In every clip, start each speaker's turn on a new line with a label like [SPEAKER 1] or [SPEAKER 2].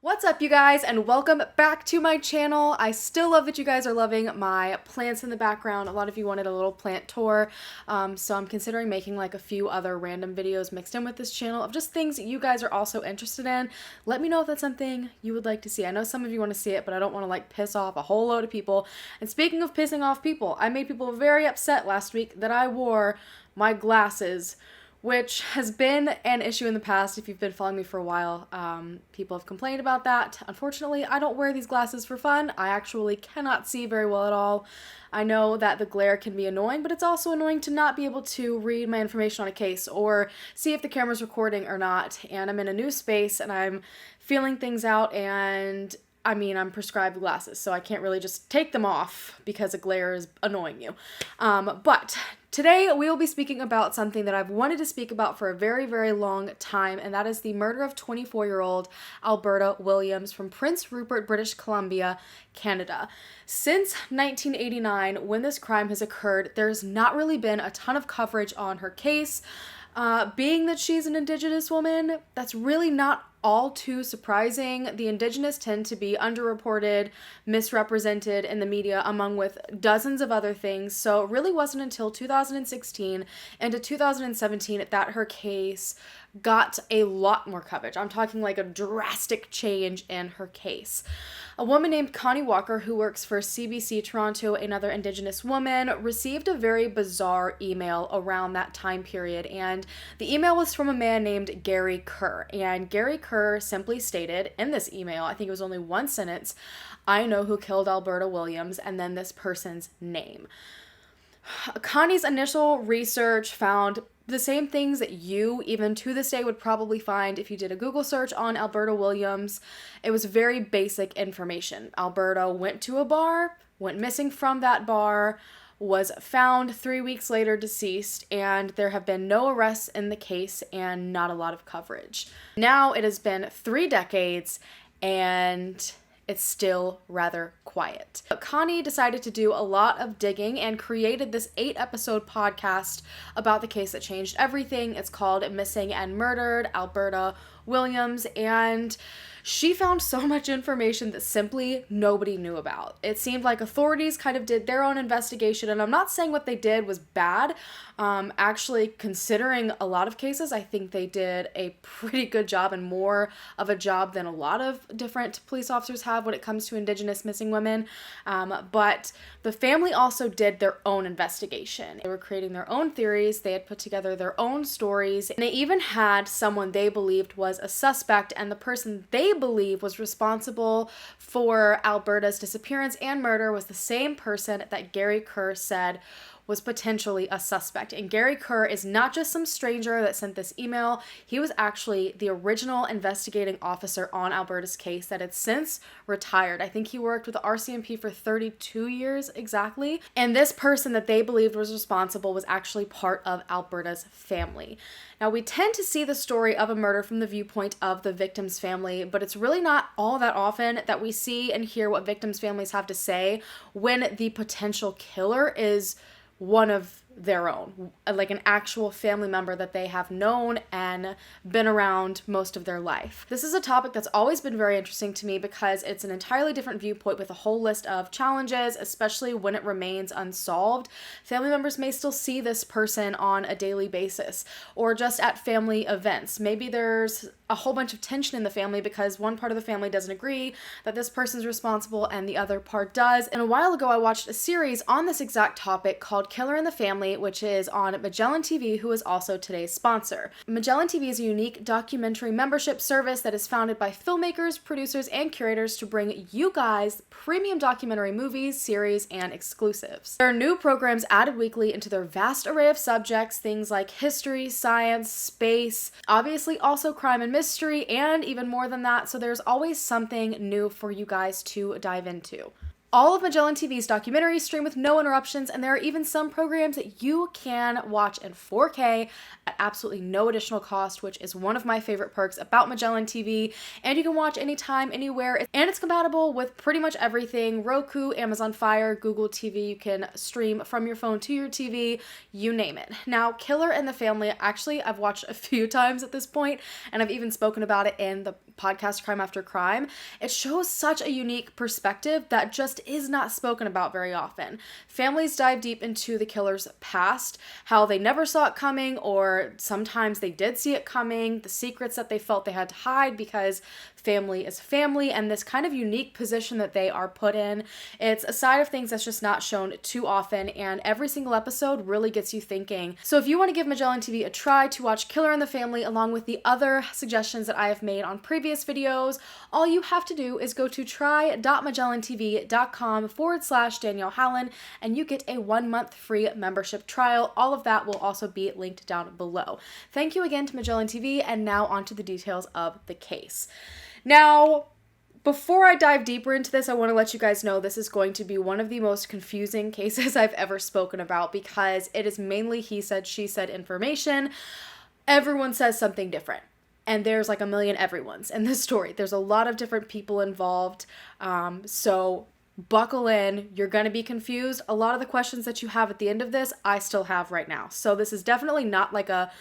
[SPEAKER 1] What's up, you guys, and welcome back to my channel. I still love that you guys are loving my plants in the background. A lot of you wanted a little plant tour, so I'm considering making like a few other random videos mixed in with this channel of just things that you guys are also interested in. Let me know if that's something you would like to see. I know some of you want to see it, but I don't want to like piss off a whole load of people. And speaking of pissing off people, I made people very upset last week that I wore my glasses, which has been an issue in the past. If you've been following me for a while, people have complained about that. Unfortunately, I don't wear these glasses for fun. I actually cannot see very well at all. I know that the glare can be annoying, but it's also annoying to not be able to read my information on a case or see if the camera's recording or not. And I'm in a new space and I'm feeling things out, and I'm prescribed glasses, so I can't really just take them off because a glare is annoying you. But today we will be speaking about something that I've wanted to speak about for a very, very long time, and that is the murder of 24-year-old Alberta Williams from Prince Rupert, British Columbia, Canada. Since 1989, when this crime has occurred, there's not really been a ton of coverage on her case. Being that she's an Indigenous woman, that's really not all too surprising. The Indigenous tend to be underreported, misrepresented in the media, among with dozens of other things. So it really wasn't until 2016 and 2017 that her case got a lot more coverage. I'm talking like a drastic change in her case. A woman named Connie Walker, who works for CBC Toronto, another Indigenous woman, received a very bizarre email around that time period, and the email was from a man named Gary Kerr, and Gary Kerr simply stated in this email, I think it was only one sentence, "I know who killed Alberta Williams," and then this person's name. Connie's initial research found the same things that you, even to this day, would probably find if you did a Google search on Alberta Williams. It was very basic information. Alberta went to a bar, went missing from that bar, was found 3 weeks later deceased, and there have been no arrests in the case and not a lot of coverage. Now it has been 3 decades and it's still rather quiet. But Connie decided to do a lot of digging and created this 8-episode podcast about the case that changed everything. It's called Missing and Murdered, Alberta Williams, and she found so much information that simply nobody knew about. It seemed like authorities kind of did their own investigation, and I'm not saying what they did was bad. Actually, considering a lot of cases, I think they did a pretty good job, and more of a job than a lot of different police officers have when it comes to Indigenous missing women. But the family also did their own investigation. They were creating their own theories, they had put together their own stories, and they even had someone they believed was a suspect, and the person they believe was responsible for Alberta's disappearance and murder was the same person that Gary Kerr said was potentially a suspect. And Gary Kerr is not just some stranger that sent this email. He was actually the original investigating officer on Alberta's case that had since retired. I think he worked with the RCMP for 32 years exactly. And this person that they believed was responsible was actually part of Alberta's family. Now, we tend to see the story of a murder from the viewpoint of the victim's family, but it's really not all that often that we see and hear what victims' families have to say when the potential killer is one of their own, like an actual family member that they have known and been around most of their life. This is a topic that's always been very interesting to me because it's an entirely different viewpoint with a whole list of challenges, especially when it remains unsolved. Family members may still see this person on a daily basis or just at family events. Maybe there's a whole bunch of tension in the family because one part of the family doesn't agree that this person's responsible and the other part does. And a while ago, I watched a series on this exact topic called Killer in the Family, which is on Magellan TV, who is also today's sponsor. Magellan TV is a unique documentary membership service that is founded by filmmakers, producers, and curators to bring you guys premium documentary movies, series, and exclusives. There are new programs added weekly into their vast array of subjects, things like history, science, space, obviously also crime and mystery, and even more than that, so there's always something new for you guys to dive into. All of Magellan TV's documentaries stream with no interruptions, and there are even some programs that you can watch in 4K at absolutely no additional cost, which is one of my favorite perks about Magellan TV. And you can watch anytime, anywhere, and it's compatible with pretty much everything: Roku, Amazon Fire, Google TV. You can stream from your phone to your TV, you name it. Now, Killer in the Family, actually, I've watched a few times at this point, and I've even spoken about it in the podcast Crime After Crime, it shows such a unique perspective that just is not spoken about very often. Families dive deep into the killer's past, how they never saw it coming, or sometimes they did see it coming, the secrets that they felt they had to hide because family is family, and this kind of unique position that they are put in. It's a side of things that's just not shown too often, and every single episode really gets you thinking. So if you want to give Magellan TV a try to watch Killer in the Family along with the other suggestions that I have made on previous videos, all you have to do is go to try.magellantv.com/Danielle Hallan, and you get a 1-month free membership trial. All of that will also be linked down below. Thank you again to Magellan TV, and now on to the details of the case. Now, before I dive deeper into this, I want to let you guys know this is going to be one of the most confusing cases I've ever spoken about because it is mainly he said, she said information. Everyone says something different. And there's like a million everyones in this story. There's a lot of different people involved. So buckle in. You're going to be confused. A lot of the questions that you have at the end of this, I still have right now. So this is definitely not like a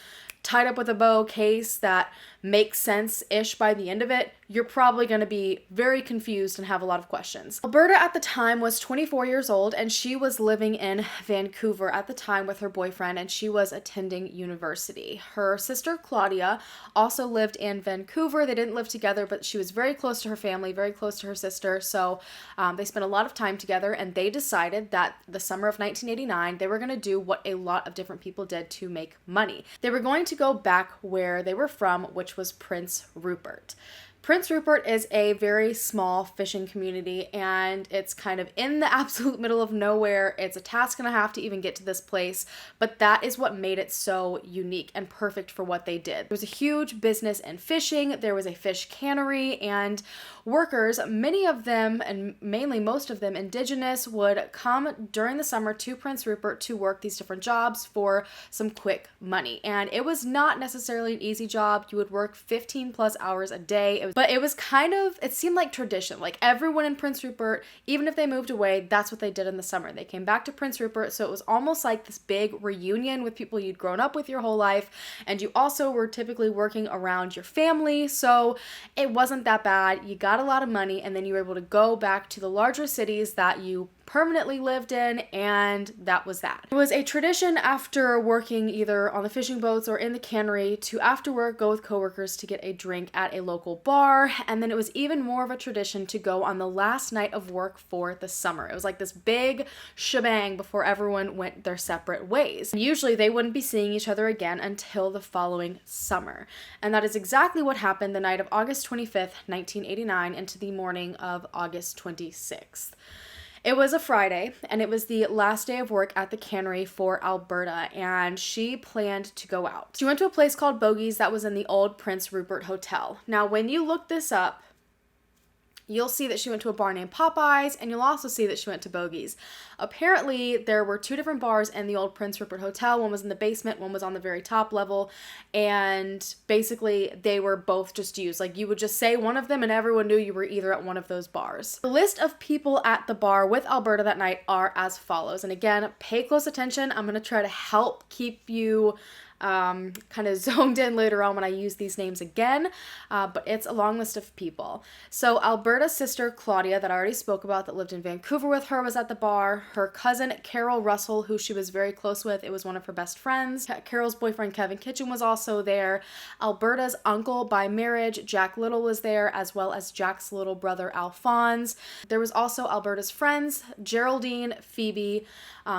[SPEAKER 1] tied up with a bow case that makes sense-ish by the end of it. You're probably going to be very confused and have a lot of questions. Alberta at the time was 24 years old, and she was living in Vancouver at the time with her boyfriend, and she was attending university. Her sister Claudia also lived in Vancouver. They didn't live together, but she was very close to her family, very close to her sister, so they spent a lot of time together, and they decided that the summer of 1989, they were going to do what a lot of different people did to make money. They were going to go back where they were from, which was Prince Rupert. Prince Rupert is a very small fishing community, and it's kind of in the absolute middle of nowhere. It's a task and a half to even get to this place, but that is what made it so unique and perfect for what they did. There was a huge business in fishing. There was a fish cannery, and workers, many of them, and mainly most of them Indigenous, would come during the summer to Prince Rupert to work these different jobs for some quick money. And it was not necessarily an easy job. You would work 15 plus hours a day. But it was kind of, it seemed like tradition. Like everyone in Prince Rupert, even if they moved away, that's what they did in the summer. They came back to Prince Rupert, so it was almost like this big reunion with people you'd grown up with your whole life, and you also were typically working around your family, so it wasn't that bad. You got a lot of money, and then you were able to go back to the larger cities that you permanently lived in, and that was that. It was a tradition after working either on the fishing boats or in the cannery to after work go with coworkers to get a drink at a local bar, and then it was even more of a tradition to go on the last night of work for the summer. It was like this big shebang before everyone went their separate ways. And usually they wouldn't be seeing each other again until the following summer, and that is exactly what happened the night of August 25th, 1989 into the morning of August 26th. It was a Friday, and it was the last day of work at the cannery for Alberta, and she planned to go out. She went to a place called Bogey's that was in the old Prince Rupert Hotel. Now, when you look this up, you'll see that she went to a bar named Popeyes, and you'll also see that she went to Bogey's. Apparently, there were two different bars in the old Prince Rupert Hotel. One was in the basement, one was on the very top level, and basically, they were both just used. Like, you would just say one of them, and everyone knew you were either at one of those bars. The list of people at the bar with Alberta that night are as follows. And again, pay close attention. I'm going to try to help keep you kind of zoned in later on when I use these names again, but it's a long list of people. So Alberta's sister Claudia, that I already spoke about, that lived in Vancouver with her, was at the bar. Her cousin Carol Russell, who she was very close with, it was one of her best friends. Carol's boyfriend Kevin Kitchen was also there. Alberta's uncle by marriage, Jack Little, was there, as well as Jack's little brother Alphonse. There was also Alberta's friends, Geraldine, Phoebe,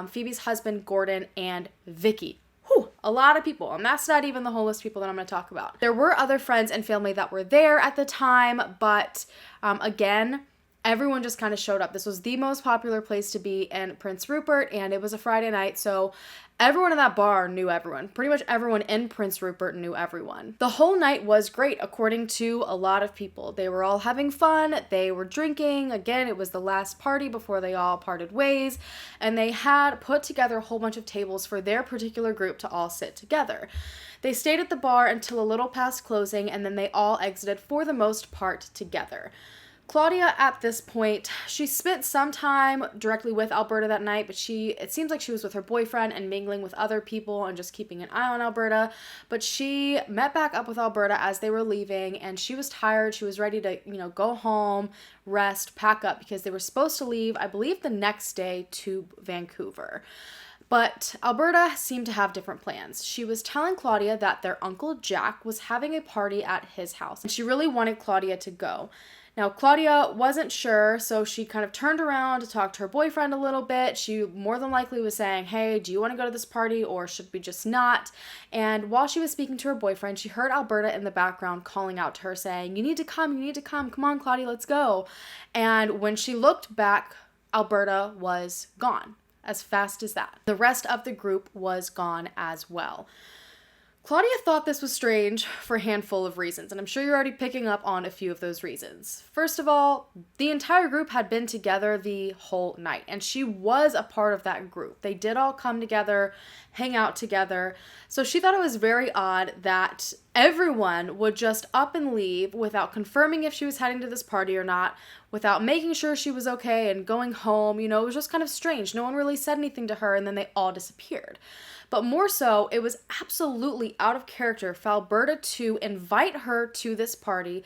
[SPEAKER 1] Phoebe's husband Gordon, and Vicky. Whew, a lot of people, and that's not even the whole list of people that I'm going to talk about. There were other friends and family that were there at the time, but again, everyone just kind of showed up. This was the most popular place to be in Prince Rupert, and it was a Friday night, so everyone in that bar knew everyone. Pretty much everyone in Prince Rupert knew everyone. The whole night was great, according to a lot of people. They were all having fun. They were drinking. Again, it was the last party before they all parted ways, and they had put together a whole bunch of tables for their particular group to all sit together. They stayed at the bar until a little past closing, and then they all exited for the most part together. Claudia, at this point, she spent some time directly with Alberta that night, but it seems like she was with her boyfriend and mingling with other people and just keeping an eye on Alberta. But she met back up with Alberta as they were leaving, and she was tired. She was ready to, go home, rest, pack up, because they were supposed to leave, I believe, the next day to Vancouver. But Alberta seemed to have different plans. She was telling Claudia that their uncle Jack was having a party at his house, and she really wanted Claudia to go. Now, Claudia wasn't sure, so she kind of turned around to talk to her boyfriend a little bit. She more than likely was saying, hey, do you want to go to this party, or should we just not? And while she was speaking to her boyfriend, she heard Alberta in the background calling out to her saying, you need to come, come on, Claudia, let's go. And when she looked back, Alberta was gone as fast as that. The rest of the group was gone as well. Claudia thought this was strange for a handful of reasons, and I'm sure you're already picking up on a few of those reasons. First of all, the entire group had been together the whole night, and she was a part of that group. They did all come together, hang out together, so she thought it was very odd that everyone would just up and leave without confirming if she was heading to this party or not, without making sure she was okay and going home. It was just kind of strange. No one really said anything to her, and then they all disappeared. But more so, it was absolutely out of character for Alberta to invite her to this party,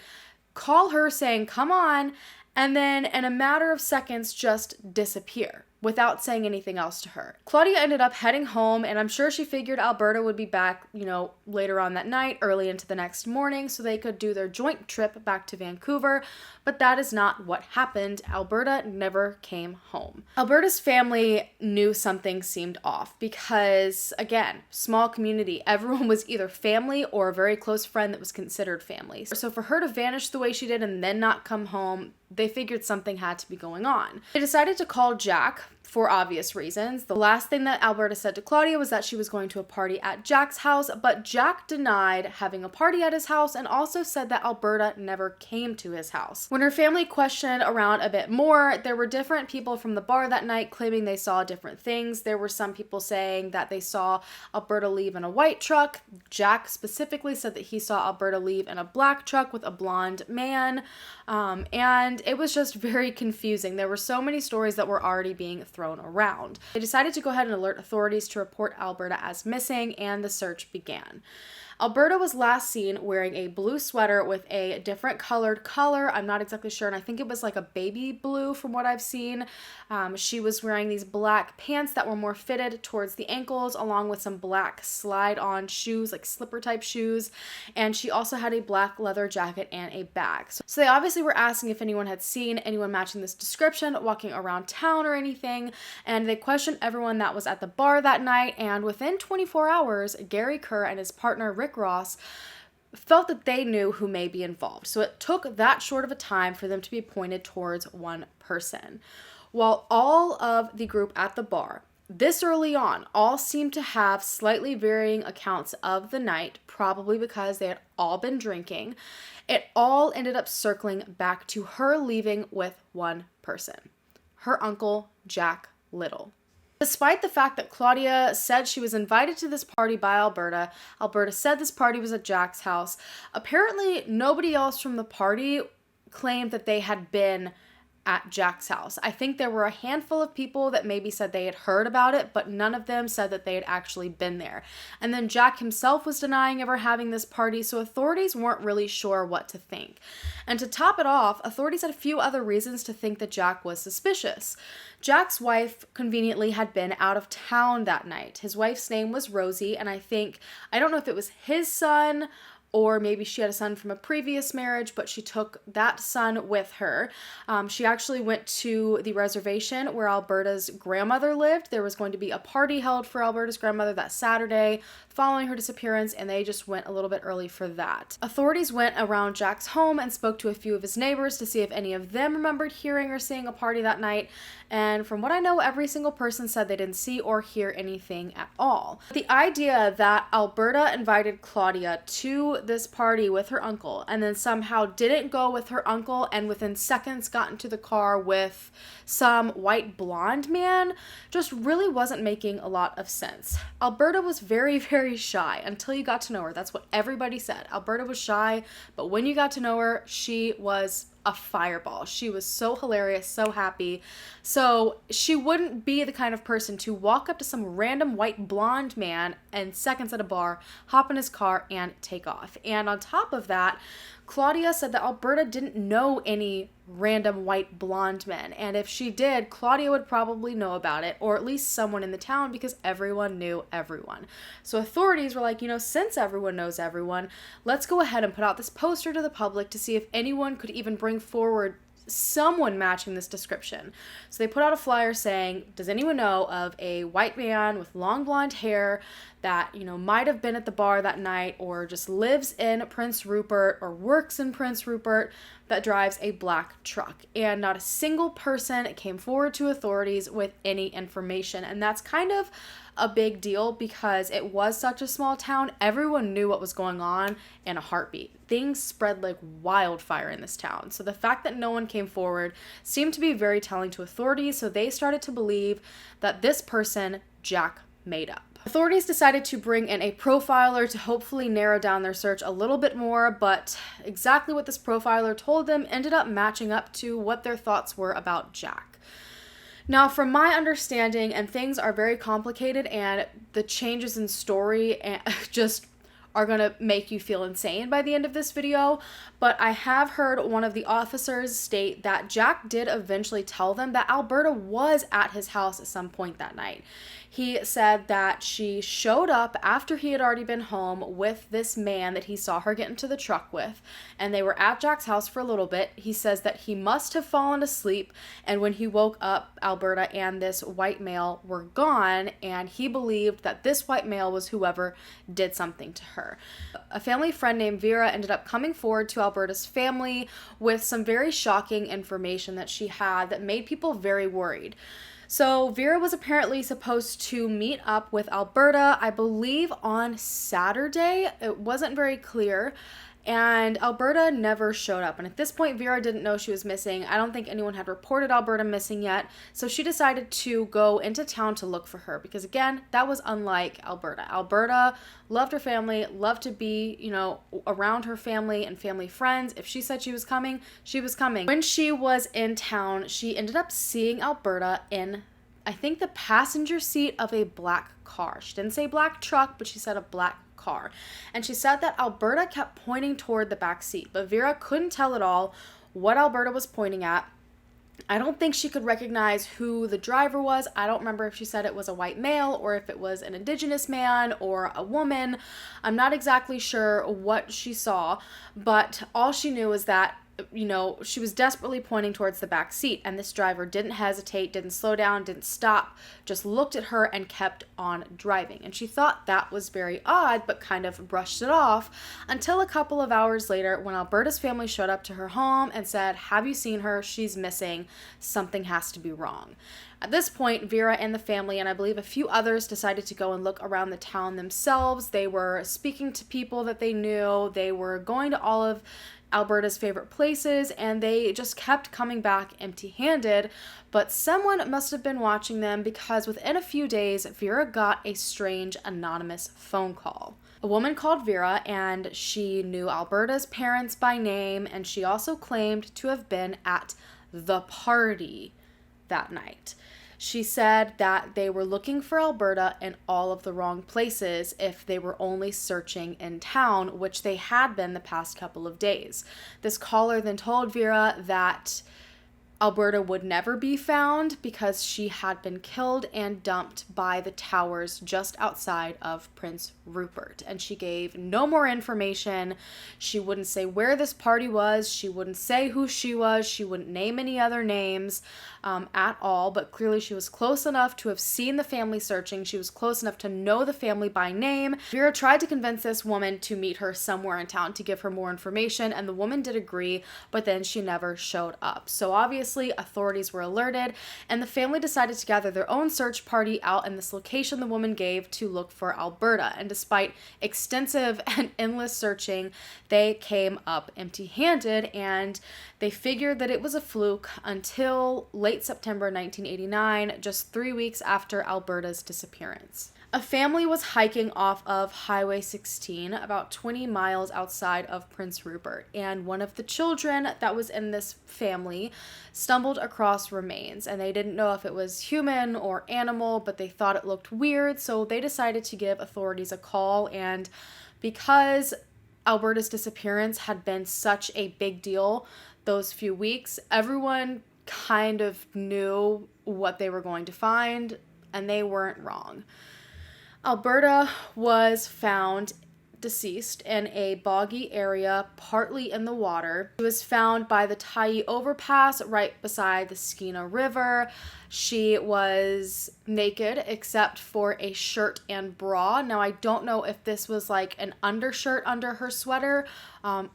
[SPEAKER 1] call her saying, come on, and then in a matter of seconds just disappear without saying anything else to her. Claudia ended up heading home, and I'm sure she figured Alberta would be back, later on that night, early into the next morning, so they could do their joint trip back to Vancouver, but that is not what happened. Alberta never came home. Alberta's family knew something seemed off because, again, small community, everyone was either family or a very close friend that was considered family. So for her to vanish the way she did and then not come home, they figured something had to be going on. They decided to call Jack for obvious reasons. The last thing that Alberta said to Claudia was that she was going to a party at Jack's house, but Jack denied having a party at his house and also said that Alberta never came to his house. When her family questioned around a bit more, there were different people from the bar that night claiming they saw different things. There were some people saying that they saw Alberta leave in a white truck. Jack specifically said that he saw Alberta leave in a black truck with a blonde man. And it was just very confusing. There were so many stories that were already being thrown around. They decided to go ahead and alert authorities to report Alberta as missing, and the search began. Alberta was last seen wearing a blue sweater with a different colored color. I'm not exactly sure, and I think it was like a baby blue from what I've seen. She was wearing these black pants that were more fitted towards the ankles, along with some black slide-on shoes, like slipper-type shoes, and she also had a black leather jacket and a bag. So they obviously were asking if anyone had seen anyone matching this description walking around town or anything, and they questioned everyone that was at the bar that night, and within 24 hours, Gary Kerr and his partner Rick Ross felt that they knew who may be involved. So it took that short of a time for them to be pointed towards one person. While all of the group at the bar, this early on, all seemed to have slightly varying accounts of the night, probably because they had all been drinking, it all ended up circling back to her leaving with one person, her uncle, Jack Little. Despite the fact that Claudia said she was invited to this party by Alberta, Alberta said this party was at Jack's house, apparently nobody else from the party claimed that they had been at Jack's house. I think there were a handful of people that maybe said they had heard about it, but none of them said that they had actually been there. And then Jack himself was denying ever having this party, so authorities weren't really sure what to think. And to top it off, authorities had a few other reasons to think that Jack was suspicious. Jack's wife conveniently had been out of town that night. His wife's name was Rosie, and I don't know if it was his son or maybe she had a son from a previous marriage, but she took that son with her. She actually went to the reservation where Alberta's grandmother lived. There was going to be a party held for Alberta's grandmother that Saturday following her disappearance, and they just went a little bit early for that. Authorities went around Jack's home and spoke to a few of his neighbors to see if any of them remembered hearing or seeing a party that night, and from what I know, every single person said they didn't see or hear anything at all. The idea that Alberta invited Claudia to this party with her uncle and then somehow didn't go with her uncle and within seconds got into the car with some white blonde man just really wasn't making a lot of sense. Alberta was very, very shy until you got to know her. That's what everybody said. Alberta was shy, but when you got to know her, she was a fireball. She was so hilarious, so happy. So she wouldn't be the kind of person to walk up to some random white blonde man and seconds at a bar, hop in his car, and take off. And on top of that, Claudia said that Alberta didn't know any random white blonde men, and if she did, Claudia would probably know about it, or at least someone in the town, because everyone knew everyone. So authorities were like, since everyone knows everyone, let's go ahead and put out this poster to the public to see if anyone could even bring forward someone matching this description. So they put out a flyer saying, does anyone know of a white man with long blonde hair that, might have been at the bar that night, or just lives in Prince Rupert or works in Prince Rupert, that drives a black truck? And not a single person came forward to authorities with any information. And that's kind of a big deal because it was such a small town. Everyone knew what was going on in a heartbeat. Things spread like wildfire in this town. So the fact that no one came forward seemed to be very telling to authorities. So they started to believe that this person, Jack, made up. Authorities decided to bring in a profiler to hopefully narrow down their search a little bit more, but exactly what this profiler told them ended up matching up to what their thoughts were about Jack. Now, from my understanding, and things are very complicated, and the changes in story just are going to make you feel insane by the end of this video, but I have heard one of the officers state that Jack did eventually tell them that Alberta was at his house at some point that night. He said that she showed up after he had already been home with this man that he saw her get into the truck with, and they were at Jack's house for a little bit. He says that he must have fallen asleep, and when he woke up, Alberta and this white male were gone, and he believed that this white male was whoever did something to her. A family friend named Vera ended up coming forward to Alberta's family with some very shocking information that she had that made people very worried. So Vera was apparently supposed to meet up with Alberta, I believe on Saturday. It wasn't very clear. And Alberta never showed up. And at this point, Vera didn't know she was missing. I don't think anyone had reported Alberta missing yet. So she decided to go into town to look for her. Because again, that was unlike Alberta. Alberta loved her family, loved to be, around her family and family friends. If she said she was coming, she was coming. When she was in town, she ended up seeing Alberta in, I think, the passenger seat of a black car. She didn't say black truck, but she said a black car. And she said that Alberta kept pointing toward the back seat, but Vera couldn't tell at all what Alberta was pointing at. I don't think she could recognize who the driver was. I don't remember if she said it was a white male or if it was an indigenous man or a woman. I'm not exactly sure what she saw, but all she knew is that she was desperately pointing towards the back seat, and this driver didn't hesitate, didn't slow down, didn't stop, just looked at her and kept on driving. And she thought that was very odd, but kind of brushed it off until a couple of hours later when Alberta's family showed up to her home and said, "Have you seen her? She's missing. Something has to be wrong." At this point, Vera and the family, and I believe a few others, decided to go and look around the town themselves. They were speaking to people that they knew. They were going to all of Alberta's favorite places, and they just kept coming back empty-handed. But someone must have been watching them, because within a few days, Vera got a strange anonymous phone call. A woman called Vera, and she knew Alberta's parents by name, and she also claimed to have been at the party that night. She said that they were looking for Alberta in all of the wrong places if they were only searching in town, which they had been the past couple of days. This caller then told Vera that Alberta would never be found because she had been killed and dumped by the towers just outside of Prince Rupert. And she gave no more information. She wouldn't say where this party was. She wouldn't say who she was. She wouldn't name any other names at all. But clearly she was close enough to have seen the family searching. She was close enough to know the family by name. Vera tried to convince this woman to meet her somewhere in town to give her more information, and the woman did agree, but then she never showed up. So obviously authorities were alerted, and the family decided to gather their own search party out in this location the woman gave to look for Alberta. And despite extensive and endless searching, they came up empty-handed, and they figured that it was a fluke until late September 1989, just 3 weeks after Alberta's disappearance. A family was hiking off of Highway 16 about 20 miles outside of Prince Rupert, and one of the children that was in this family stumbled across remains, and they didn't know if it was human or animal, but they thought it looked weird, so they decided to give authorities a call. And because Alberta's disappearance had been such a big deal those few weeks, everyone kind of knew what they were going to find, and they weren't wrong. Alberta was found deceased in a boggy area, partly in the water. She was found by the Tyee overpass right beside the Skeena River. She was naked except for a shirt and bra. Now, I don't know if this was like an undershirt under her sweater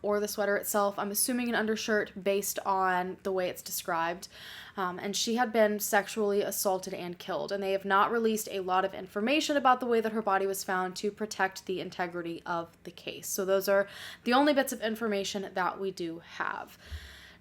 [SPEAKER 1] or the sweater itself. I'm assuming an undershirt based on the way it's described. And she had been sexually assaulted and killed, and they have not released a lot of information about the way that her body was found to protect the integrity of the case. So those are the only bits of information that we do have.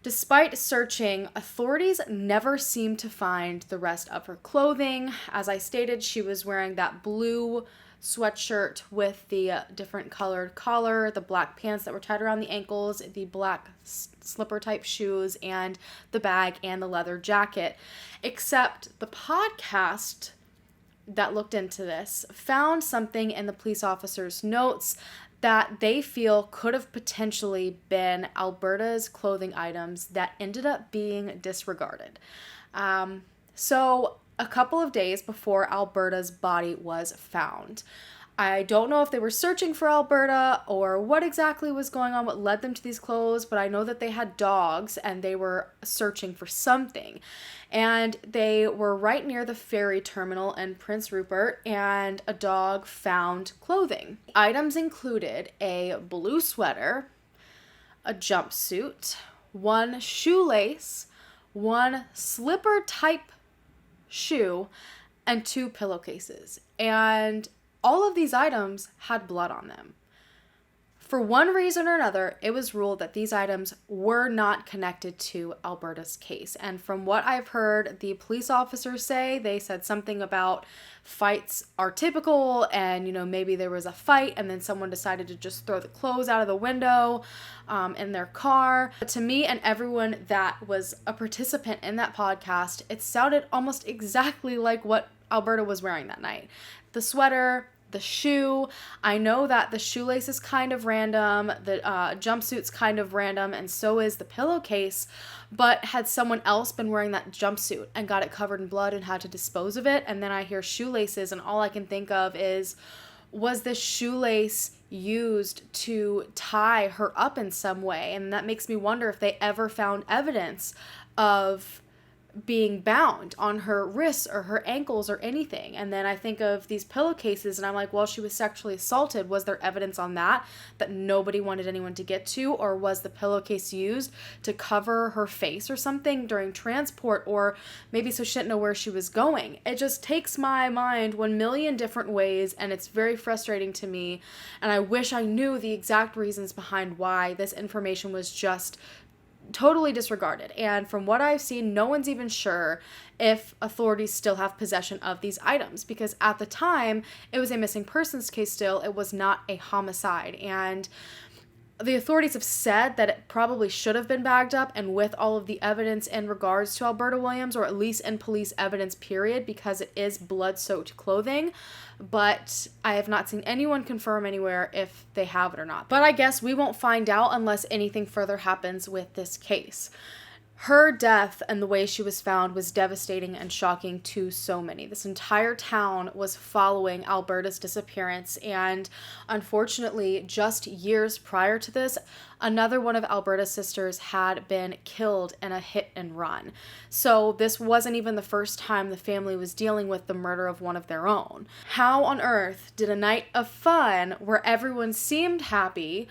[SPEAKER 1] Despite searching, authorities never seemed to find the rest of her clothing. As I stated, she was wearing that blue sweatshirt with the different colored collar, the black pants that were tied around the ankles, the black slipper type shoes, and the bag and the leather jacket. Except the podcast that looked into this found something in the police officer's notes that they feel could have potentially been Alberta's clothing items that ended up being disregarded. So a couple of days before Alberta's body was found, I don't know if they were searching for Alberta or what exactly was going on, what led them to these clothes, but I know that they had dogs and they were searching for something. And they were right near the ferry terminal in Prince Rupert, and a dog found clothing. Items included a blue sweater, a jumpsuit, one shoelace, one slipper type shoe, and 2 pillowcases. And all of these items had blood on them. For one reason or another, it was ruled that these items were not connected to Alberta's case. And from what I've heard the police officers say, they said something about fights are typical, and maybe there was a fight and then someone decided to just throw the clothes out of the window in their car. But to me and everyone that was a participant in that podcast, it sounded almost exactly like what Alberta was wearing that night. The sweater, the shoe. I know that the shoelace is kind of random, the jumpsuit's kind of random, and so is the pillowcase. But had someone else been wearing that jumpsuit and got it covered in blood and had to dispose of it, and then I hear shoelaces, and all I can think of is, was this shoelace used to tie her up in some way? And that makes me wonder if they ever found evidence of being bound on her wrists or her ankles or anything. And then I think of these pillowcases and I'm like, well, she was sexually assaulted. Was there evidence on that nobody wanted anyone to get to? Or was the pillowcase used to cover her face or something during transport, or maybe so she didn't know where she was going? It just takes my mind 1,000,000 different ways, and it's very frustrating to me. And I wish I knew the exact reasons behind why this information was just totally disregarded. And from what I've seen, no one's even sure if authorities still have possession of these items, because at the time it was a missing persons case still. It was not a homicide. And the authorities have said that it probably should have been bagged up and with all of the evidence in regards to Alberta Williams, or at least in police evidence period, because it is blood-soaked clothing. But I have not seen anyone confirm anywhere if they have it or not. But I guess we won't find out unless anything further happens with this case. Her death and the way she was found was devastating and shocking to so many. This entire town was following Alberta's disappearance, and unfortunately, just years prior to this, another one of Alberta's sisters had been killed in a hit and run. So this wasn't even the first time the family was dealing with the murder of one of their own. How on earth did a night of fun where everyone seemed happy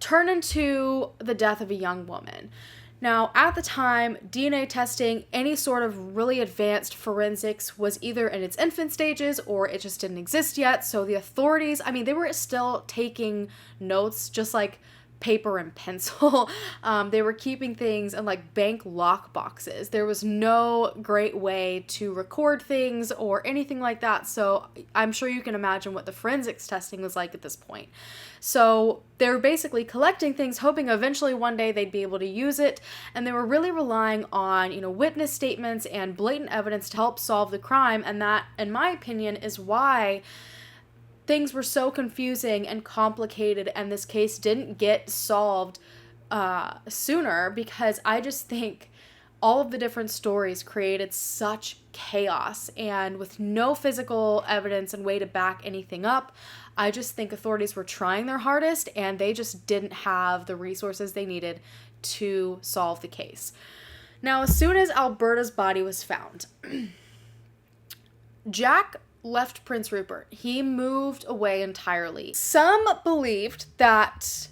[SPEAKER 1] turn into the death of a young woman? Now, at the time, DNA testing, any sort of really advanced forensics was either in its infant stages or it just didn't exist yet. So the authorities, they were still taking notes, just like paper and pencil. They were keeping things in like bank lock boxes. There was no great way to record things or anything like that. So I'm sure you can imagine what the forensics testing was like at this point. So they were basically collecting things, hoping eventually one day they'd be able to use it. And they were really relying on, witness statements and blatant evidence to help solve the crime. And that, in my opinion, is why things were so confusing and complicated, and this case didn't get solved sooner, because I just think all of the different stories created such chaos, and with no physical evidence and way to back anything up, I just think authorities were trying their hardest and they just didn't have the resources they needed to solve the case. Now, as soon as Alberta's body was found, Jack left Prince Rupert. He moved away entirely. Some believed that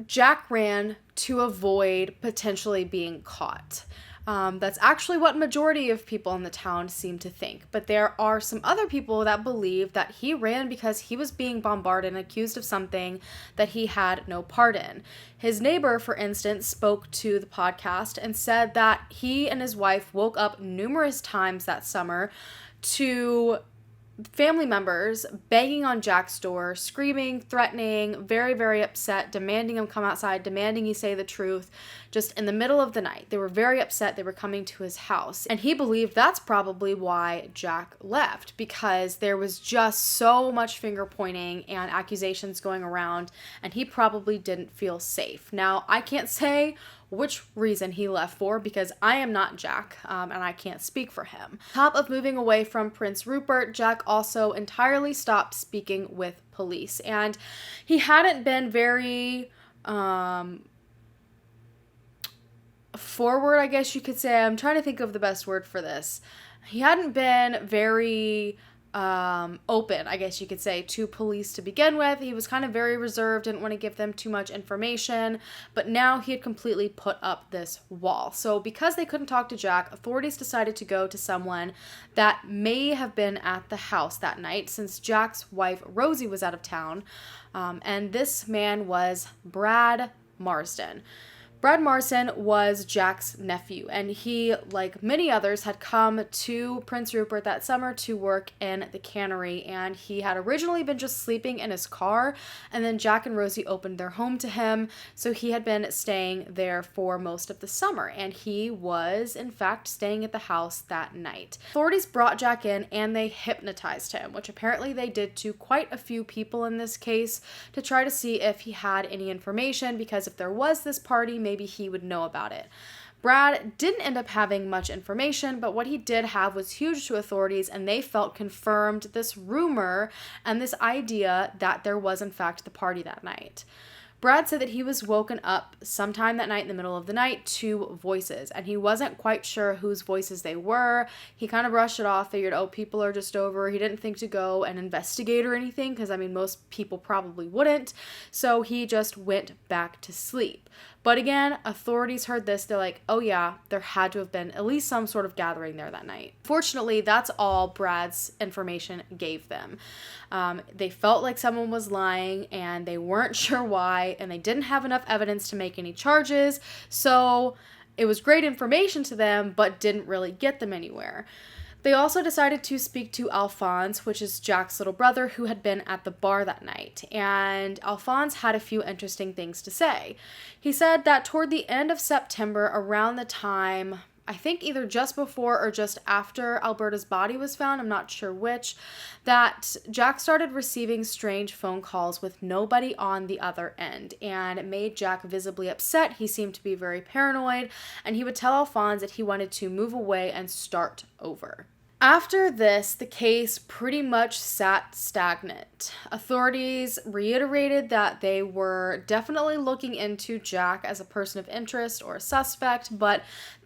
[SPEAKER 1] Jack ran to avoid potentially being caught. That's actually what majority of people in the town seem to think. But there are some other people that believe that he ran because he was being bombarded and accused of something that he had no part in. His neighbor, for instance, spoke to the podcast and said that he and his wife woke up numerous times that summer to family members banging on Jack's door, screaming, threatening, very, very upset, demanding him come outside, demanding he say the truth, just in the middle of the night. They were very upset. They were coming to his house. And he believed that's probably why Jack left, because there was just so much finger pointing and accusations going around, and he probably didn't feel safe. Now, I can't say which reason he left for, because I am not Jack, and I can't speak for him. On top of moving away from Prince Rupert, Jack also entirely stopped speaking with police, and he hadn't been very forward, I guess you could say. I'm trying to think of the best word for this. He hadn't been very open, I guess you could say, to police to begin with. He was kind of very reserved, didn't want to give them too much information, but now he had completely put up this wall. So because they couldn't talk to Jack, authorities decided to go to someone that may have been at the house that night, since Jack's wife Rosie was out of town, and this man was Brad Marsden. Brad Marsden was Jack's nephew, and he, like many others, had come to Prince Rupert that summer to work in the cannery, and he had originally been just sleeping in his car, and then Jack and Rosie opened their home to him, so he had been staying there for most of the summer, and he was, in fact, staying at the house that night. Authorities brought Jack in, and they hypnotized him, which apparently they did to quite a few people in this case, to try to see if he had any information, because if there was this party, maybe he would know about it. Brad didn't end up having much information, but what he did have was huge to authorities, and they felt confirmed this rumor and this idea that there was in fact the party that night. Brad said that he was woken up sometime that night in the middle of the night to voices, and he wasn't quite sure whose voices they were. He kind of brushed it off, figured, oh, people are just over. He didn't think to go and investigate or anything, because, I mean, most people probably wouldn't, so he just went back to sleep. But again, authorities heard this. They're like, oh yeah, there had to have been at least some sort of gathering there that night. Fortunately, that's all Brad's information gave them. They felt like someone was lying, and they weren't sure why, and they didn't have enough evidence to make any charges, so it was great information to them, but didn't really get them anywhere. They also decided to speak to Alphonse, which is Jack's little brother, who had been at the bar that night, and Alphonse had a few interesting things to say. He said that toward the end of September, around the time, I think either just before or just after Alberta's body was found, I'm not sure which, that Jack started receiving strange phone calls with nobody on the other end, and it made Jack visibly upset. He seemed to be very paranoid, and he would tell Alphonse that he wanted to move away and start over. After this, the case pretty much sat stagnant. Authorities reiterated that they were definitely looking into Jack as a person of interest or a suspect, but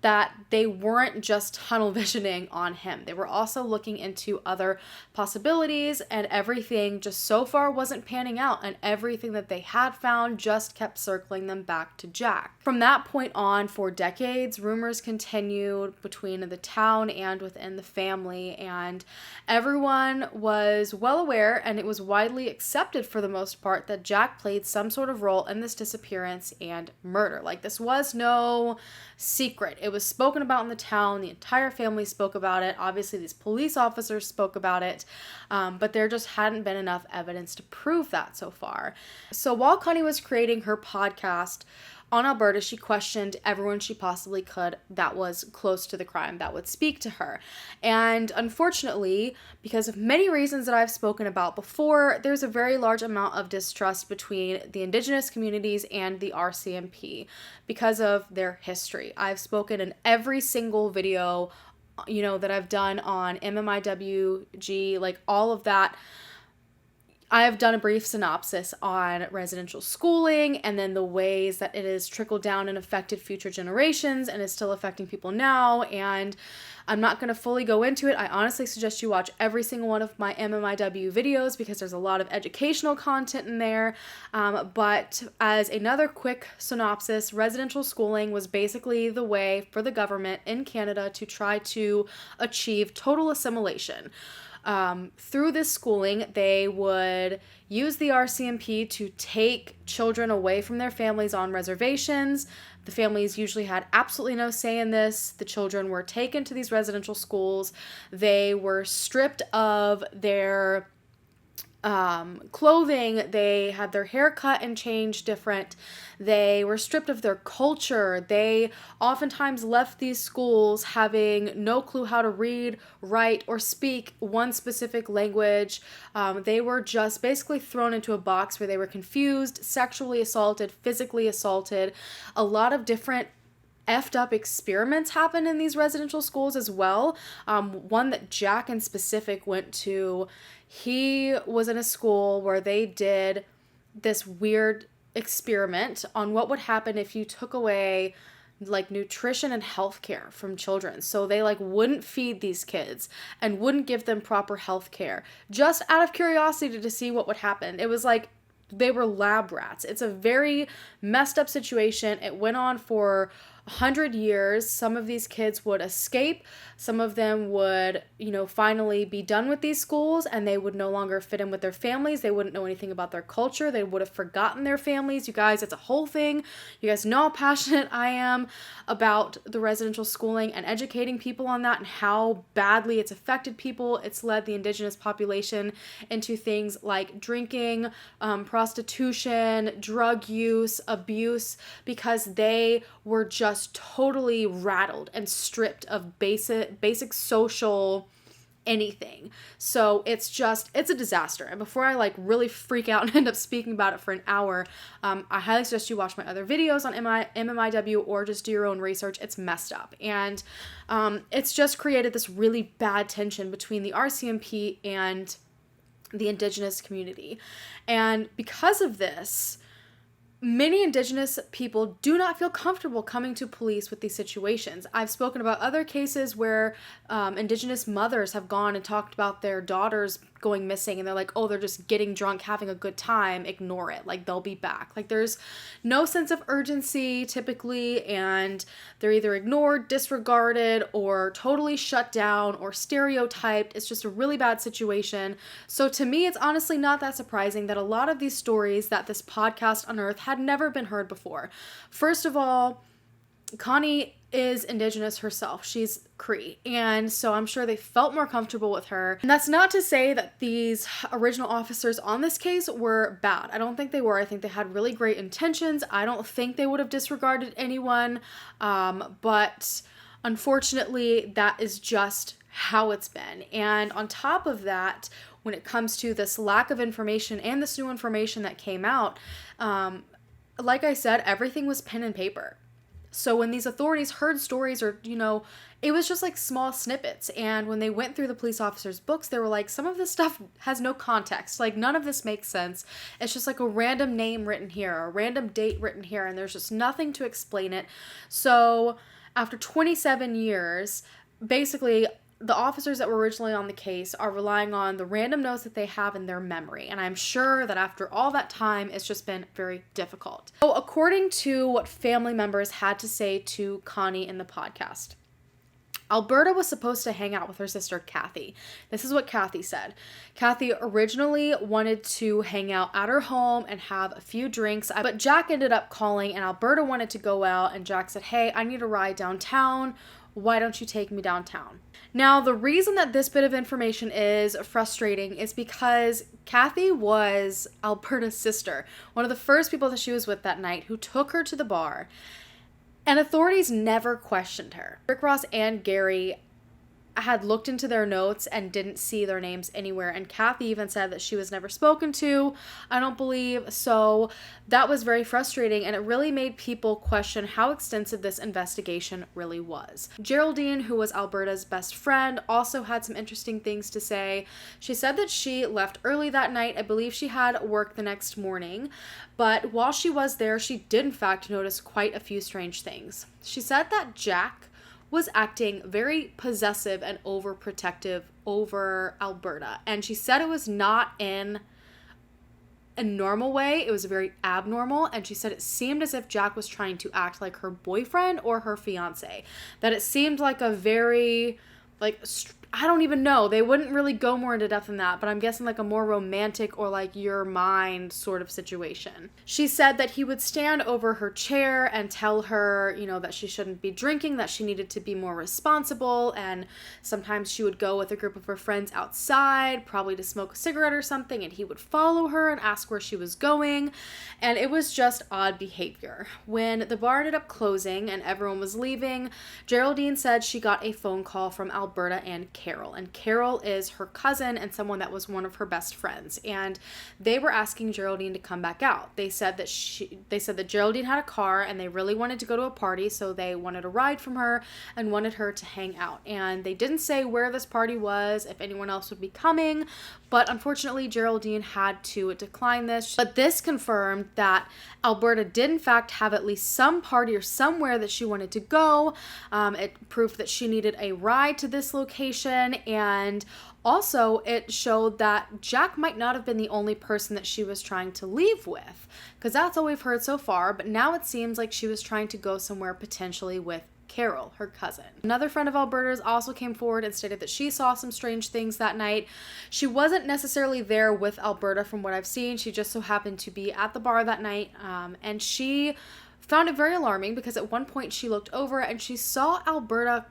[SPEAKER 1] that they weren't just tunnel visioning on him. They were also looking into other possibilities, and everything just so far wasn't panning out, and everything that they had found just kept circling them back to Jack. From that point on, for decades, rumors continued between the town and within the family, and everyone was well aware, and it was widely accepted for the most part, that Jack played some sort of role in this disappearance and murder. Like, this was no secret. It was spoken about in the town. The entire family spoke about it. Obviously, these police officers spoke about it, but there just hadn't been enough evidence to prove that so far. So while Connie was creating her podcast on Alberta, she questioned everyone she possibly could that was close to the crime, that would speak to her. And unfortunately, because of many reasons that I've spoken about before, there's a very large amount of distrust between the Indigenous communities and the RCMP because of their history. I've spoken in every single video, that I've done on MMIW, like all of that. I have done a brief synopsis on residential schooling and then the ways that it has trickled down and affected future generations and is still affecting people now. And I'm not going to fully go into it. I honestly suggest you watch every single one of my MMIW videos because there's a lot of educational content in there. But as another quick synopsis, residential schooling was basically the way for the government in Canada to try to achieve total assimilation. Through this schooling, they would use the RCMP to take children away from their families on reservations. The families usually had absolutely no say in this. The children were taken to these residential schools. They were stripped of their clothing. They had their hair cut and changed different. They were stripped of their culture. They oftentimes left these schools having no clue how to read, write, or speak one specific language. They were just basically thrown into a box where they were confused, sexually assaulted, physically assaulted. A lot of different effed up experiments happen in these residential schools as well. One that Jack in specific went to, he was in a school where they did this weird experiment on what would happen if you took away like nutrition and healthcare from children. So they wouldn't feed these kids and wouldn't give them proper healthcare just out of curiosity to see what would happen. It was like they were lab rats. It's a very messed up situation. It went on for 100 years. Some of these kids would escape. Some of them would, finally be done with these schools and they would no longer fit in with their families. They wouldn't know anything about their culture. They would have forgotten their families. You guys, it's a whole thing. You guys know how passionate I am about the residential schooling and educating people on that and how badly it's affected people. It's led the Indigenous population into things like drinking, prostitution, drug use, abuse, because they were just totally rattled and stripped of basic social anything. So it's a disaster. And before I really freak out and end up speaking about it for an hour, I highly suggest you watch my other videos on MMIW or just do your own research. It's messed up. And it's just created this really bad tension between the RCMP and the Indigenous community. And because of this, many Indigenous people do not feel comfortable coming to police with these situations. I've spoken about other cases where Indigenous mothers have gone and talked about their daughters going missing and they're like, oh, they're just getting drunk, having a good time, ignore it, they'll be back. There's no sense of urgency typically, and they're either ignored, disregarded, or totally shut down or stereotyped. It's just a really bad situation. So to me, it's honestly not that surprising that a lot of these stories that this podcast unearthed had never been heard before. First of all, Connie is Indigenous herself. She's Cree. And so I'm sure they felt more comfortable with her. And that's not to say that these original officers on this case were bad. I don't think they were. I think they had really great intentions. I don't think they would have disregarded anyone. But unfortunately, that is just how it's been. And on top of that, when it comes to this lack of information and this new information that came out, like I said, everything was pen and paper. So when these authorities heard stories or, it was just small snippets. And when they went through the police officers' books, they were like, some of this stuff has no context. None of this makes sense. It's just a random name written here, a random date written here, and there's just nothing to explain it. So After 27 years, basically, the officers that were originally on the case are relying on the random notes that they have in their memory. And I'm sure that after all that time, it's just been very difficult. So according to what family members had to say to Connie in the podcast, Alberta was supposed to hang out with her sister, Kathy. This is what Kathy said. Kathy originally wanted to hang out at her home and have a few drinks, but Jack ended up calling and Alberta wanted to go out, and Jack said, hey, I need a ride downtown. Why don't you take me downtown? Now, the reason that this bit of information is frustrating is because Kathy was Alberta's sister, one of the first people that she was with that night, who took her to the bar. And authorities never questioned her. Rick Ross and Gary had looked into their notes and didn't see their names anywhere. And Kathy even said that she was never spoken to, I don't believe. So that was very frustrating, and it really made people question how extensive this investigation really was. Geraldine, who was Alberta's best friend, also had some interesting things to say. She said that she left early that night. I believe she had work the next morning. But while she was there, she did in fact notice quite a few strange things. She said that Jack was acting very possessive and overprotective over Alberta. And she said it was not in a normal way. It was very abnormal. And she said it seemed as if Jack was trying to act like her boyfriend or her fiance. That it seemed like a very, I don't even know. They wouldn't really go more into depth than that, but I'm guessing like a more romantic or like your mind sort of situation. She said that he would stand over her chair and tell her, that she shouldn't be drinking, that she needed to be more responsible, and sometimes she would go with a group of her friends outside, probably to smoke a cigarette or something, and he would follow her and ask where she was going, and it was just odd behavior. When the bar ended up closing and everyone was leaving, Geraldine said she got a phone call from Alberta and Carol. And Carol is her cousin and someone that was one of her best friends. And they were asking Geraldine to come back out. They said that Geraldine had a car and they really wanted to go to a party, so they wanted a ride from her and wanted her to hang out. And they didn't say where this party was, if anyone else would be coming, but unfortunately Geraldine had to decline this. But this confirmed that Alberta did in fact have at least some party or somewhere that she wanted to go. It proved that she needed a ride to this location, and also it showed that Jack might not have been the only person that she was trying to leave with, because that's all we've heard so far, but now it seems like she was trying to go somewhere potentially with Carol, her cousin. Another friend of Alberta's also came forward and stated that she saw some strange things that night. She wasn't necessarily there with Alberta from what I've seen. She just so happened to be at the bar that night, and she found it very alarming because at one point she looked over and she saw Alberta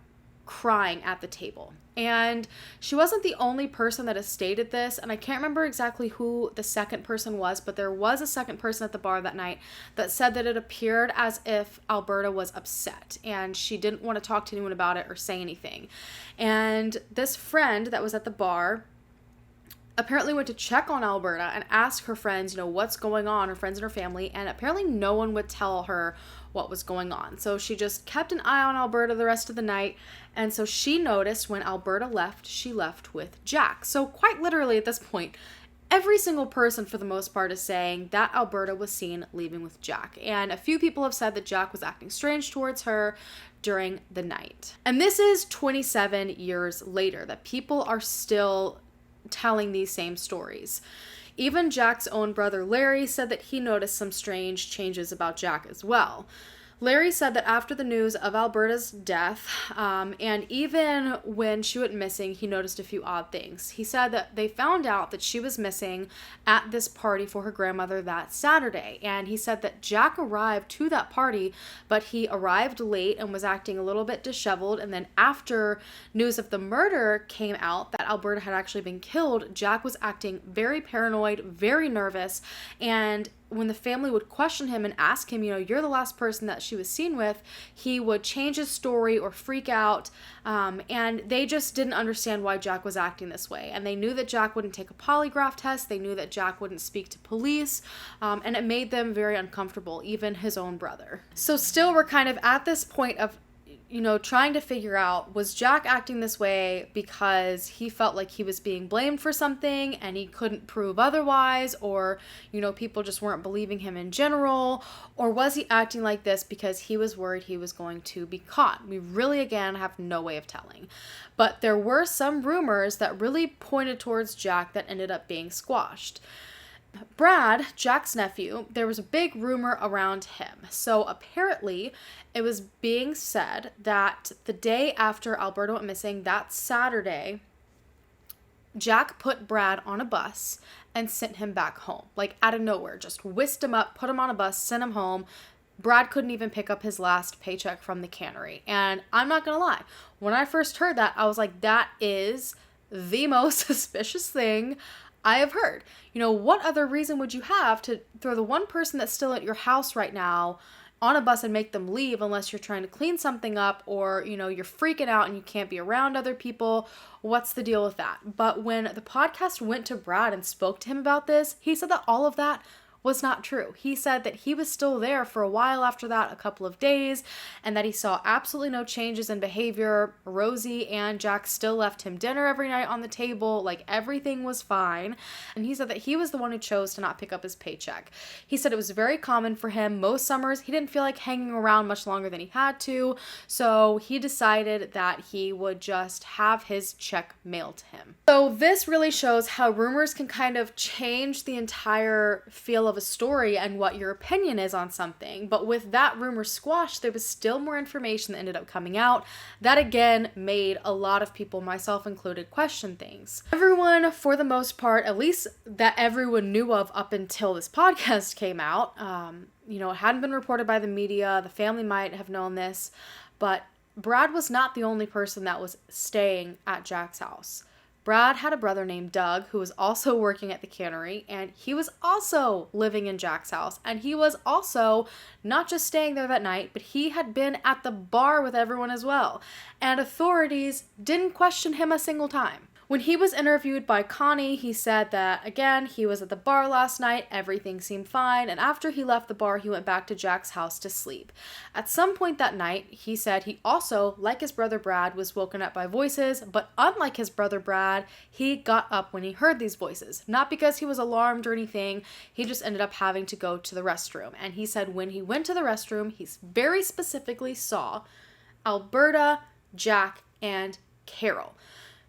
[SPEAKER 1] crying at the table. And she wasn't the only person that has stated this, and I can't remember exactly who the second person was, but there was a second person at the bar that night that said that it appeared as if Alberta was upset and she didn't want to talk to anyone about it or say anything. And this friend that was at the bar apparently went to check on Alberta and ask her friends, what's going on, her friends and her family, and apparently no one would tell her what was going on. So she just kept an eye on Alberta the rest of the night, and so she noticed when Alberta left, she left with Jack. So quite literally at this point, every single person for the most part is saying that Alberta was seen leaving with Jack, and a few people have said that Jack was acting strange towards her during the night. And this is 27 years later that people are still telling these same stories. Even Jack's own brother Larry said that he noticed some strange changes about Jack as well. Larry said that after the news of Alberta's death, and even when she went missing, he noticed a few odd things. He said that they found out that she was missing at this party for her grandmother that Saturday, and he said that Jack arrived to that party, but he arrived late and was acting a little bit disheveled, and then after news of the murder came out that Alberta had actually been killed, Jack was acting very paranoid, very nervous, and when the family would question him and ask him, you're the last person that she was seen with, he would change his story or freak out, and they just didn't understand why Jack was acting this way. And they knew that Jack wouldn't take a polygraph test, they knew that Jack wouldn't speak to police, and it made them very uncomfortable, even his own brother. So still we're kind of at this point of trying to figure out, was Jack acting this way because he felt like he was being blamed for something and he couldn't prove otherwise, or, people just weren't believing him in general, or was he acting like this because he was worried he was going to be caught? We really, again, have no way of telling. But there were some rumors that really pointed towards Jack that ended up being squashed. Brad, Jack's nephew, there was a big rumor around him. So apparently it was being said that the day after Alberta went missing, that Saturday, Jack put Brad on a bus and sent him back home. Like out of nowhere, just whisked him up, put him on a bus, sent him home. Brad couldn't even pick up his last paycheck from the cannery. And I'm not gonna lie, when I first heard that, I was like, that is the most suspicious thing I have heard. What other reason would you have to throw the one person that's still at your house right now on a bus and make them leave, unless you're trying to clean something up, or, you're freaking out and you can't be around other people? What's the deal with that? But when the podcast went to Brad and spoke to him about this, he said that all of that was not true. He said that he was still there for a while after that, a couple of days, and that he saw absolutely no changes in behavior. Rosie and Jack still left him dinner every night on the table, like everything was fine. And he said that he was the one who chose to not pick up his paycheck. He said it was very common for him. Most summers, he didn't feel like hanging around much longer than he had to, so he decided that he would just have his check mailed to him. So this really shows how rumors can kind of change the entire feel of a story and what your opinion is on something. But with that rumor squashed, there was still more information that ended up coming out that again made a lot of people, myself included, question things. Everyone, for the most part, at least that everyone knew of up until this podcast came out, it hadn't been reported by the media. The family might have known this, but Brad was not the only person that was staying at Jack's house. Brad had a brother named Doug who was also working at the cannery, and he was also living in Jack's house. And he was also not just staying there that night, but he had been at the bar with everyone as well. And authorities didn't question him a single time. When he was interviewed by Connie, he said that, again, he was at the bar last night, everything seemed fine, and after he left the bar, he went back to Jack's house to sleep. At some point that night, he said he also, like his brother Brad, was woken up by voices, but unlike his brother Brad, he got up when he heard these voices. Not because he was alarmed or anything, he just ended up having to go to the restroom. And he said when he went to the restroom, he very specifically saw Alberta, Jack, and Carol.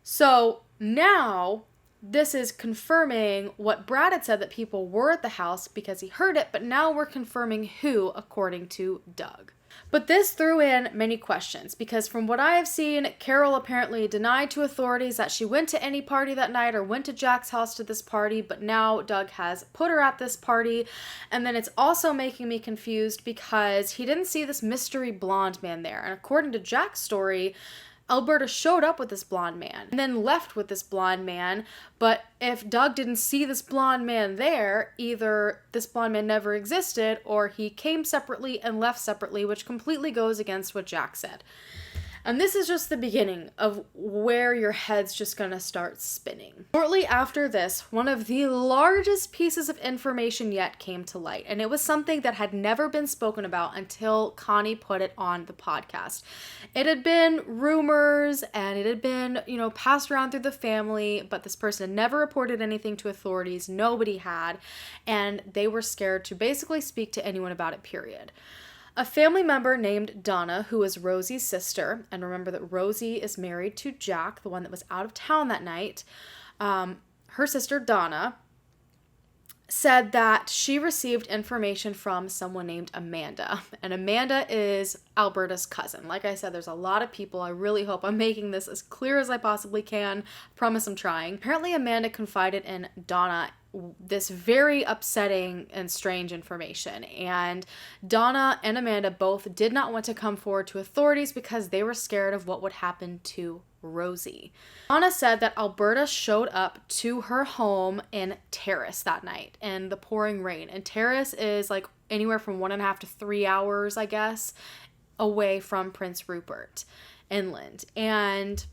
[SPEAKER 1] So now this is confirming what Brad had said, that people were at the house because he heard it, but now we're confirming who, according to Doug. But this threw in many questions because from what I have seen, Carol apparently denied to authorities that she went to any party that night or went to Jack's house to this party, but now Doug has put her at this party. And then it's also making me confused because he didn't see this mystery blonde man there. And according to Jack's story, Alberta showed up with this blonde man and then left with this blonde man. But if Doug didn't see this blonde man there, either this blonde man never existed or he came separately and left separately, which completely goes against what Jack said. And this is just the beginning of where your head's just gonna start spinning. Shortly after this, one of the largest pieces of information yet came to light, and it was something that had never been spoken about until Connie put it on the podcast. It had been rumors and it had been, passed around through the family, but this person had never reported anything to authorities. Nobody had, and they were scared to basically speak to anyone about it, period. A family member named Donna, who is Rosie's sister, and remember that Rosie is married to Jack, the one that was out of town that night, her sister Donna said that she received information from someone named Amanda, and Amanda is Alberta's cousin. Like I said, there's a lot of people. I really hope I'm making this as clear as I possibly can. Promise I'm trying. Apparently Amanda confided in Donna this very upsetting and strange information, and Donna and Amanda both did not want to come forward to authorities because they were scared of what would happen to Rosie. Donna said that Alberta showed up to her home in Terrace that night in the pouring rain, and Terrace is like anywhere from 1.5 to 3 hours, I guess, away from Prince Rupert inland. And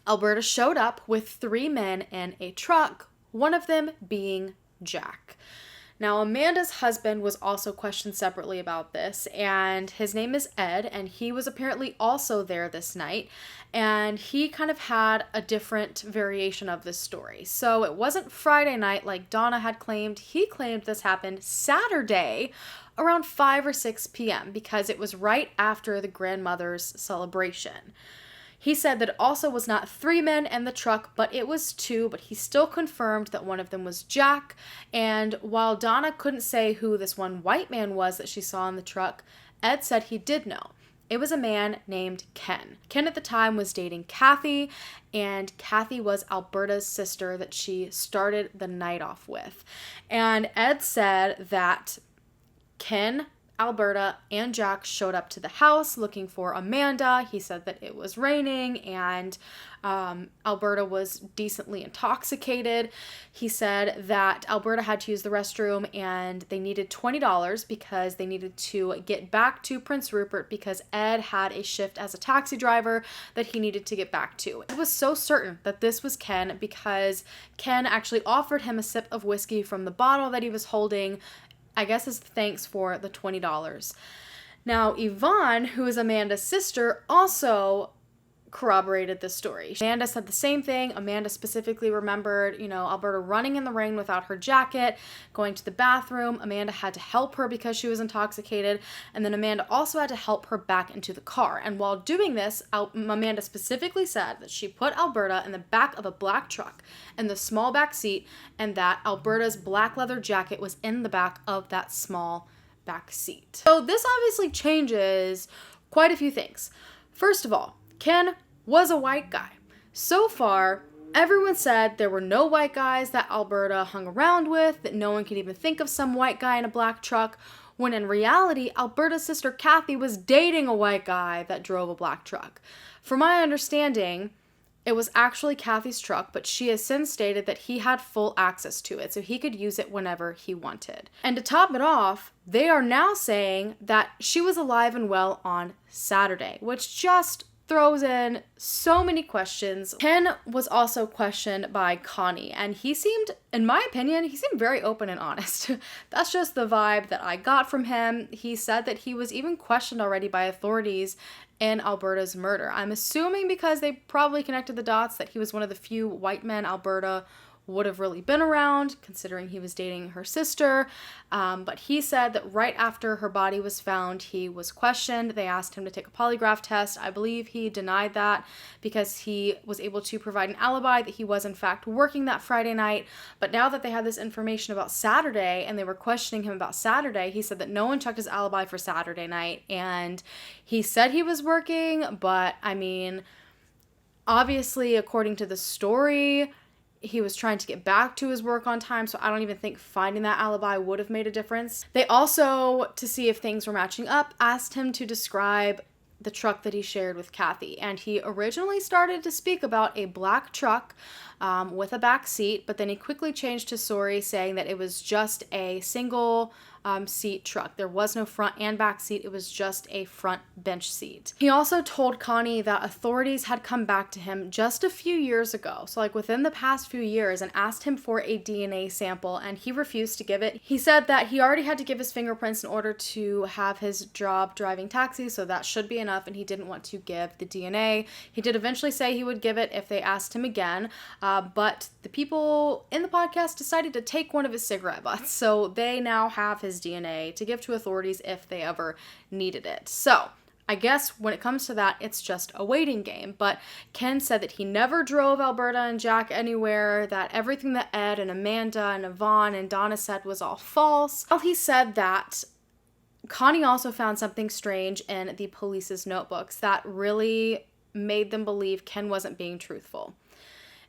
[SPEAKER 1] Alberta showed up with 3 men in a truck, one of them being Jack. Now, Amanda's husband was also questioned separately about this, and his name is Ed, and he was apparently also there this night, and he kind of had a different variation of this story. So it wasn't Friday night like Donna had claimed. He claimed this happened Saturday around 5 or 6 p.m. because it was right after the grandmother's celebration. He said that it also was not 3 men in the truck, but it was 2, but he still confirmed that one of them was Jack. And while Donna couldn't say who this one white man was that she saw in the truck, Ed said he did know. It was a man named Ken. Ken at the time was dating Kathy, and Kathy was Alberta's sister that she started the night off with. And Ed said that Ken, Alberta, and Jack showed up to the house looking for Amanda. He said that it was raining and Alberta was decently intoxicated. He said that Alberta had to use the restroom and they needed $20 because they needed to get back to Prince Rupert because Ed had a shift as a taxi driver that he needed to get back to. It was so certain that this was Ken because Ken actually offered him a sip of whiskey from the bottle that he was holding, I guess as thanks for the $20. Now, Yvonne, who is Amanda's sister, also corroborated this story. Amanda said the same thing. Amanda specifically remembered, Alberta running in the rain without her jacket, going to the bathroom. Amanda had to help her because she was intoxicated. And then Amanda also had to help her back into the car. And while doing this, Amanda specifically said that she put Alberta in the back of a black truck in the small back seat, and that Alberta's black leather jacket was in the back of that small back seat. So this obviously changes quite a few things. First of all, Ken was a white guy. So far, everyone said there were no white guys that Alberta hung around with, that no one could even think of some white guy in a black truck, when in reality, Alberta's sister Kathy was dating a white guy that drove a black truck. From my understanding, it was actually Kathy's truck, but she has since stated that he had full access to it, so he could use it whenever he wanted. And to top it off, they are now saying that she was alive and well on Saturday, which just throws in so many questions. Ken was also questioned by Connie, and he seemed, in my opinion, very open and honest. That's just the vibe that I got from him. He said that he was even questioned already by authorities in Alberta's murder. I'm assuming because they probably connected the dots that he was one of the few white men Alberta would have really been around, considering he was dating her sister. But he said that right after her body was found, he was questioned. They asked him to take a polygraph test. I believe he denied that because he was able to provide an alibi that he was in fact working that Friday night. But now that they had this information about Saturday and they were questioning him about Saturday, he said that no one checked his alibi for Saturday night. And he said he was working, but I mean, obviously, according to the story, he was trying to get back to his work on time, so I don't even think finding that alibi would have made a difference. They also, to see if things were matching up, asked him to describe the truck that he shared with Kathy. And he originally started to speak about a black truck with a back seat, but then he quickly changed his story, saying that it was just a single seat truck. There was no front and back seat. It was just a front bench seat. He also told Connie that authorities had come back to him just a few years ago, so like within the past few years, and asked him for a DNA sample, and he refused to give it. He said that he already had to give his fingerprints in order to have his job driving taxis, so that should be enough, and he didn't want to give the DNA. He did eventually say he would give it if they asked him again, but the people in the podcast decided to take one of his cigarette butts, so they now have his DNA to give to authorities if they ever needed it. So I guess when it comes to that, it's just a waiting game. But Ken said that he never drove Alberta and Jack anywhere, that everything that Ed and Amanda and Yvonne and Donna said was all false. Well, he said that Connie also found something strange in the police's notebooks that really made them believe Ken wasn't being truthful.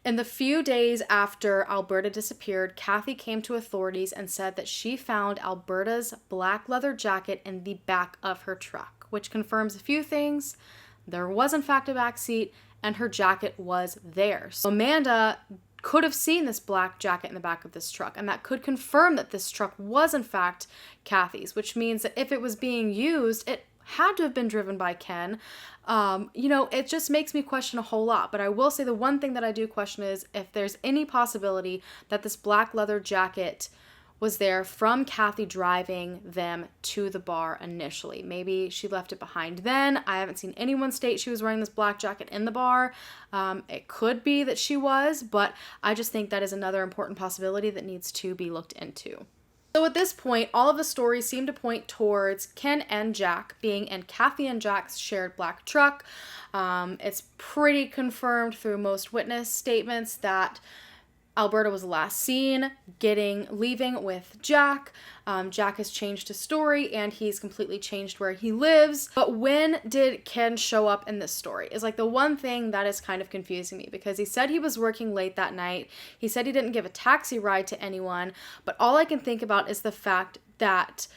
[SPEAKER 1] In the few days after Alberta disappeared, Kathy came to authorities and said that she found Alberta's black leather jacket in the back of her truck, which confirms a few things. There was in fact a back seat, and her jacket was there. So Amanda could have seen this black jacket in the back of this truck, and that could confirm that this truck was in fact Kathy's, which means that if it was being used, it had to have been driven by Ken. It just makes me question a whole lot. But I will say the one thing that I do question is if there's any possibility that this black leather jacket was there from Kathy driving them to the bar initially. Maybe she left it behind then. I haven't seen anyone state she was wearing this black jacket in the bar. It could be that she was, but I just think that is another important possibility that needs to be looked into. So at this point, all of the stories seem to point towards Ken and Jack being in Kathy and Jack's shared black truck. It's pretty confirmed through most witness statements that Alberta was last seen leaving with Jack. Jack has changed his story and he's completely changed where he lives. But when did Ken show up in this story is like the one thing that is kind of confusing me, because he said he was working late that night. He said he didn't give a taxi ride to anyone, but all I can think about is the fact that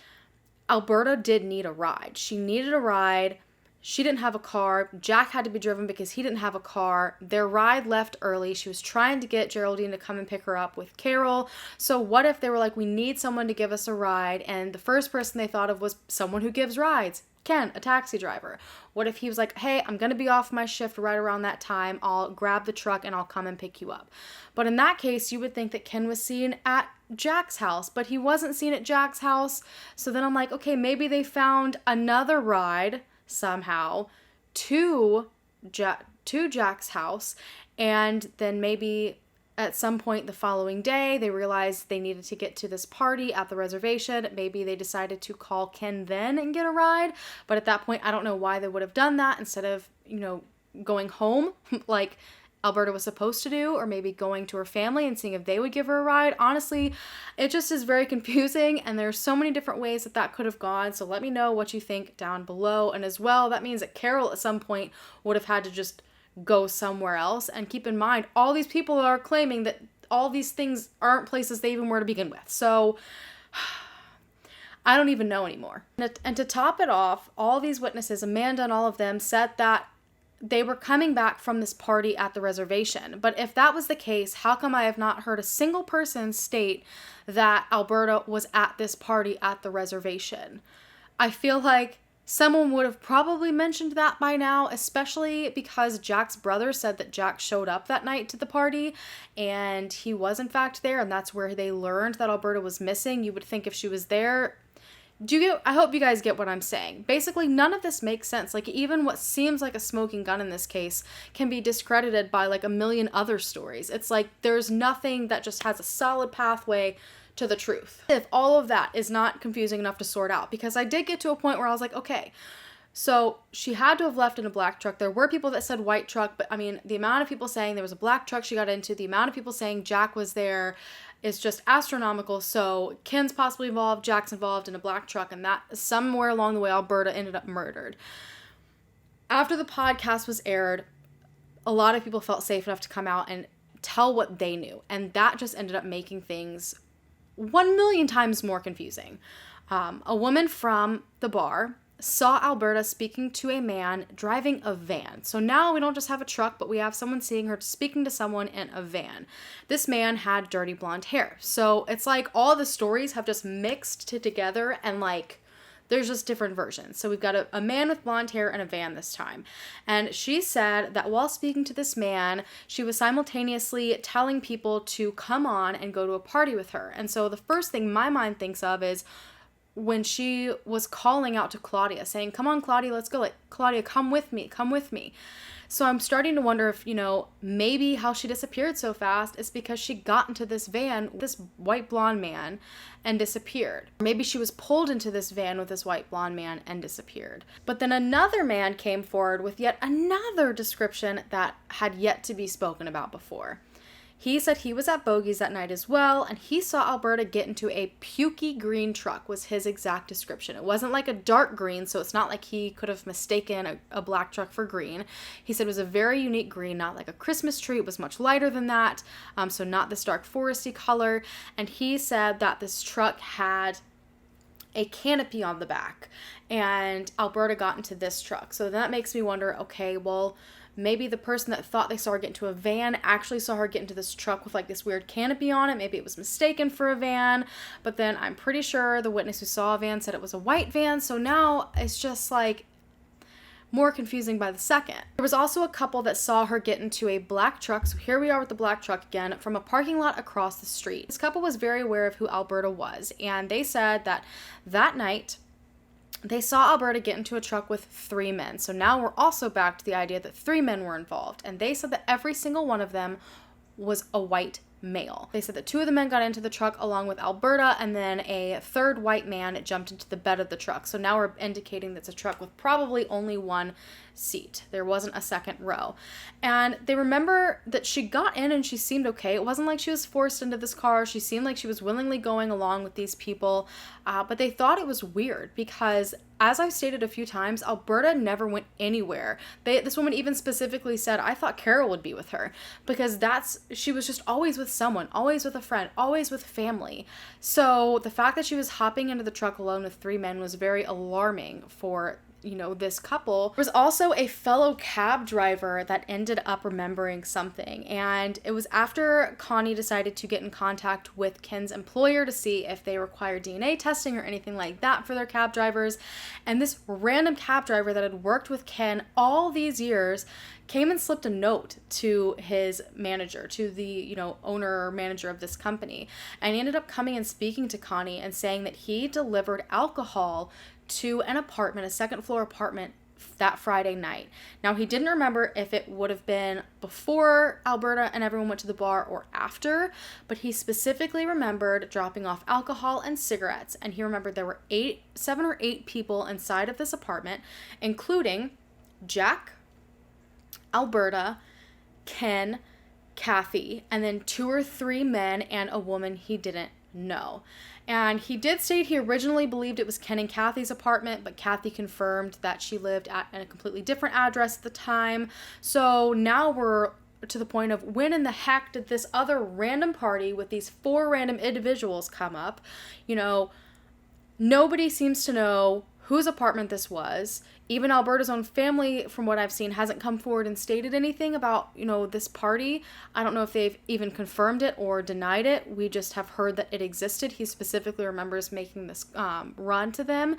[SPEAKER 1] Alberta did need a ride. She needed a ride. She didn't have a car. Jack had to be driven because he didn't have a car. Their ride left early. She was trying to get Geraldine to come and pick her up with Carol. So what if they were like, we need someone to give us a ride, and the first person they thought of was someone who gives rides? Ken, a taxi driver. What if he was like, hey, I'm going to be off my shift right around that time. I'll grab the truck and I'll come and pick you up. But in that case, you would think that Ken was seen at Jack's house, but he wasn't seen at Jack's house. So then I'm like, okay, maybe they found another ride somehow to Jack's house, and then maybe at some point the following day they realized they needed to get to this party at the reservation. Maybe they decided to call Ken then and get a ride, but at that point I don't know why they would have done that instead of, going home like Alberta was supposed to do, or maybe going to her family and seeing if they would give her a ride. Honestly, it just is very confusing, and there's so many different ways that could have gone. So let me know what you think down below. And as well, that means that Carol at some point would have had to just go somewhere else. And keep in mind, all these people are claiming that all these things aren't places they even were to begin with. So I don't even know anymore. And to top it off, all these witnesses, Amanda and all of them, said that they were coming back from this party at the reservation. But if that was the case, how come I have not heard a single person state that Alberta was at this party at the reservation? I feel like someone would have probably mentioned that by now, especially because Jack's brother said that Jack showed up that night to the party and he was in fact there, and that's where they learned that Alberta was missing. You would think if she was there, I hope you guys get what I'm saying. Basically, none of this makes sense. Like, even what seems like a smoking gun in this case can be discredited by like a million other stories. It's like there's nothing that just has a solid pathway to the truth. If all of that is not confusing enough to sort out, because I did get to a point where I was like, okay, so she had to have left in a black truck. There were people that said white truck, but I mean, the amount of people saying there was a black truck she got into, the amount of people saying Jack was there is just astronomical. So Ken's possibly involved, Jack's involved in a black truck, and that somewhere along the way, Alberta ended up murdered. After the podcast was aired, a lot of people felt safe enough to come out and tell what they knew, and that just ended up making things 1,000,000 times more confusing. A woman from the bar saw Alberta speaking to a man driving a van. So now we don't just have a truck, but we have someone seeing her speaking to someone in a van. This man had dirty blonde hair. So it's like all the stories have just mixed together, and like there's just different versions. So we've got a man with blonde hair and a van this time. And she said that while speaking to this man, she was simultaneously telling people to come on and go to a party with her. And so the first thing my mind thinks of is when she was calling out to Claudia, saying, come on, Claudia, let's go. Like, Claudia, come with me, come with me. So I'm starting to wonder if, maybe how she disappeared so fast is because she got into this van with this white blonde man and disappeared. Maybe she was pulled into this van with this white blonde man and disappeared. But then another man came forward with yet another description that had yet to be spoken about before. He said he was at Bogey's that night as well, and he saw Alberta get into a pukey green truck, was his exact description. It wasn't like a dark green, so it's not like he could have mistaken a black truck for green. He said it was a very unique green, not like a Christmas tree. It was much lighter than that, so not this dark foresty color. And he said that this truck had a canopy on the back, and Alberta got into this truck. So that makes me wonder, okay, well, maybe the person that thought they saw her get into a van actually saw her get into this truck with like this weird canopy on it. Maybe it was mistaken for a van, but then I'm pretty sure the witness who saw a van said it was a white van. So now it's just like, more confusing by the second. There was also a couple that saw her get into a black truck, so here we are with the black truck again, from a parking lot across the street. This couple was very aware of who Alberta was, and they said that that night they saw Alberta get into a truck with 3 men. So now we're also back to the idea that 3 men were involved, and they said that every single one of them was a white male. They said that 2 of the men got into the truck along with Alberta, and then a third white man jumped into the bed of the truck. So now we're indicating that's a truck with probably only 1 seat. There wasn't a second row. And they remember that she got in and she seemed okay. It wasn't like she was forced into this car. She seemed like she was willingly going along with these people. But they thought it was weird because, as I've stated a few times, Alberta never went anywhere. This woman even specifically said, I thought Carol would be with her, because she was just always with someone, always with a friend, always with family. So the fact that she was hopping into the truck alone with 3 men was very alarming for this couple. There was also a fellow cab driver that ended up remembering something, and it was after Connie decided to get in contact with Ken's employer to see if they require DNA testing or anything like that for their cab drivers. And this random cab driver that had worked with Ken all these years came and slipped a note to his manager, to the, owner or manager of this company. And he ended up coming and speaking to Connie and saying that he delivered alcohol to an apartment, a 2nd floor apartment, that Friday night. Now, he didn't remember if it would have been before Alberta and everyone went to the bar or after, but he specifically remembered dropping off alcohol and cigarettes. And he remembered there were 7 or 8 people inside of this apartment, including Jack, Alberta, Ken, Kathy, and then 2 or 3 men and a woman he didn't know. And he did state he originally believed it was Ken and Kathy's apartment, but Kathy confirmed that she lived at a completely different address at the time. So now we're to the point of, when in the heck did this other random party with these 4 random individuals come up? Nobody seems to know whose apartment this was. Even Alberta's own family, from what I've seen, hasn't come forward and stated anything about, this party. I don't know if they've even confirmed it or denied it. We just have heard that it existed. He specifically remembers making this run to them.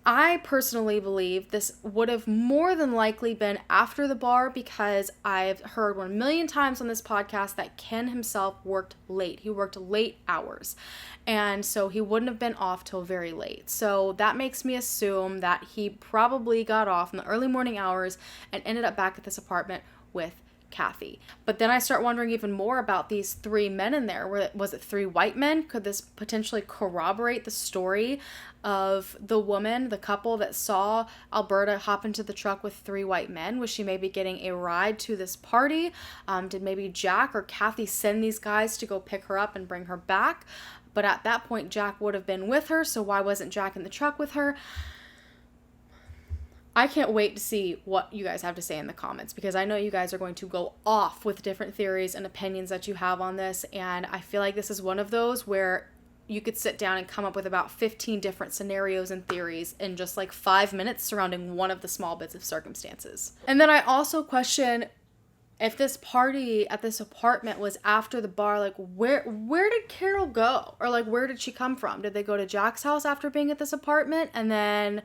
[SPEAKER 1] I personally believe this would have more than likely been after the bar, because I've heard 1,000,000 times on this podcast that Ken himself worked late. He worked late hours, and so he wouldn't have been off till very late. So that makes me assume that he probably got off in the early morning hours and ended up back at this apartment with Kathy. But then I start wondering even more about these 3 men in there. Was it 3 white men? Could this potentially corroborate the story of the woman, the couple that saw Alberta hop into the truck with 3 white men? Was she maybe getting a ride to this party? Did maybe Jack or Kathy send these guys to go pick her up and bring her back? But at that point, Jack would have been with her, so why wasn't Jack in the truck with her? I can't wait to see what you guys have to say in the comments, because I know you guys are going to go off with different theories and opinions that you have on this, and I feel like this is one of those where you could sit down and come up with about 15 different scenarios and theories in just like 5 minutes surrounding one of the small bits of circumstances. And then I also question if this party at this apartment was after the bar. Like, where did Carol go? Or like, where did she come from? Did they go to Jack's house after being at this apartment and then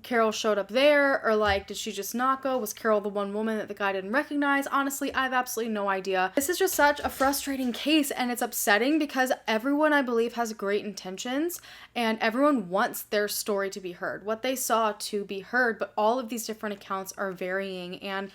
[SPEAKER 1] Carol showed up there? Or like, did she just not go? Was Carol the one woman that the guy didn't recognize? Honestly, I have absolutely no idea. This is just such a frustrating case, and it's upsetting because everyone, I believe, has great intentions and everyone wants their story to be heard, what they saw to be heard, but all of these different accounts are varying. And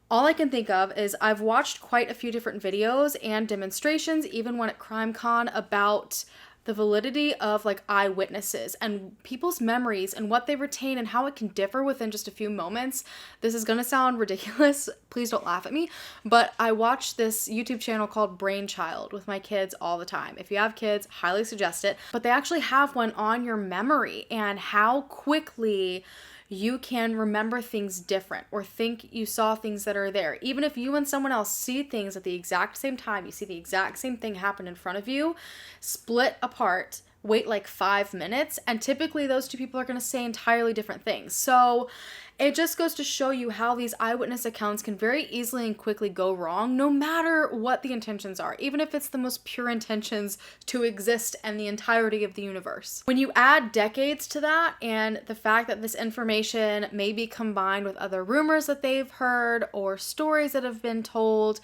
[SPEAKER 1] all I can think of is I've watched quite a few different videos and demonstrations, even one at CrimeCon, about the validity of like eyewitnesses and people's memories and what they retain and how it can differ within just a few moments. This is gonna sound ridiculous, please don't laugh at me, but I watch this YouTube channel called Brainchild with my kids all the time. If you have kids, highly suggest it. But they actually have one on your memory and how quickly you can remember things different or think you saw things that are there. Even if you and someone else see things at the exact same time, you see the exact same thing happen in front of you, split apart, wait like 5 minutes, and typically those 2 people are going to say entirely different things. So It just goes to show you how these eyewitness accounts can very easily and quickly go wrong, no matter what the intentions are, even if it's the most pure intentions to exist and the entirety of the universe. When you add decades to that and the fact that this information may be combined with other rumors that they've heard or stories that have been told,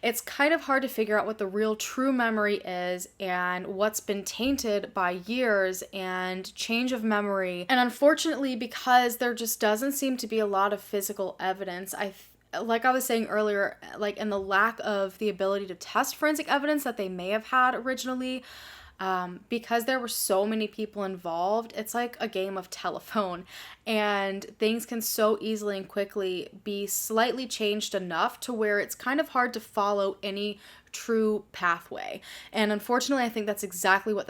[SPEAKER 1] it's kind of hard to figure out what the real true memory is and what's been tainted by years and change of memory. And unfortunately, because there just doesn't seem to be a lot of physical evidence, like I was saying earlier, like in the lack of the ability to test forensic evidence that they may have had originally, because there were so many people involved, it's like a game of telephone, and things can so easily and quickly be slightly changed enough to where it's kind of hard to follow any true pathway. And unfortunately, I think that's exactly what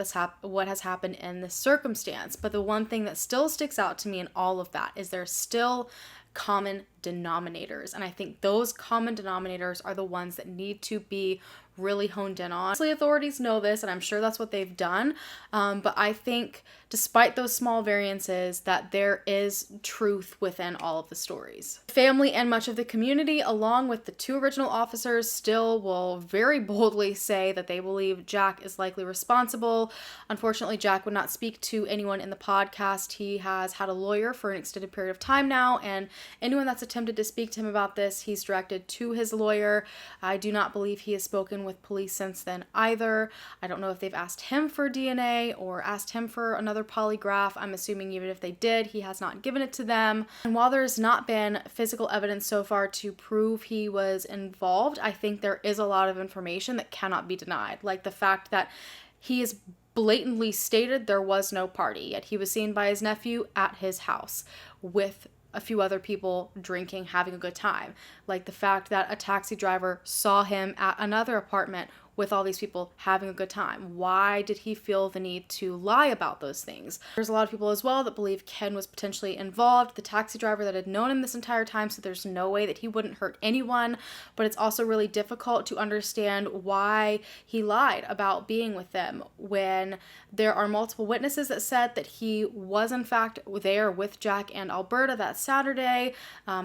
[SPEAKER 1] has happened in this circumstance. But the one thing that still sticks out to me in all of that is there's still common denominators, and I think those common denominators are the ones that need to be really honed in on. Honestly, authorities know this, and I'm sure that's what they've done, but I think despite those small variances, that there is truth within all of the stories. Family and much of the community, along with the two original officers, still will very boldly say that they believe Jack is likely responsible. Unfortunately, Jack would not speak to anyone in the podcast. He has had a lawyer for an extended period of time now, and anyone that's attempted to speak to him about this, he's directed to his lawyer. I do not believe he has spoken with police since then either. I don't know if they've asked him for DNA or asked him for another polygraph. I'm assuming even if they did, he has not given it to them. And while there's not been physical evidence so far to prove he was involved, I think there is a lot of information that cannot be denied, like the fact that he is blatantly stated there was no party, yet he was seen by his nephew at his house with a few other people drinking, having a good time. Like the fact that a taxi driver saw him at another apartment with all these people having a good time. Why did he feel the need to lie about those things? There's a lot of people as well that believe Ken was potentially involved, the taxi driver that had known him this entire time, so there's no way that he wouldn't hurt anyone. But it's also really difficult to understand why he lied about being with them when there are multiple witnesses that said that he was in fact there with Jack and Alberta that Saturday.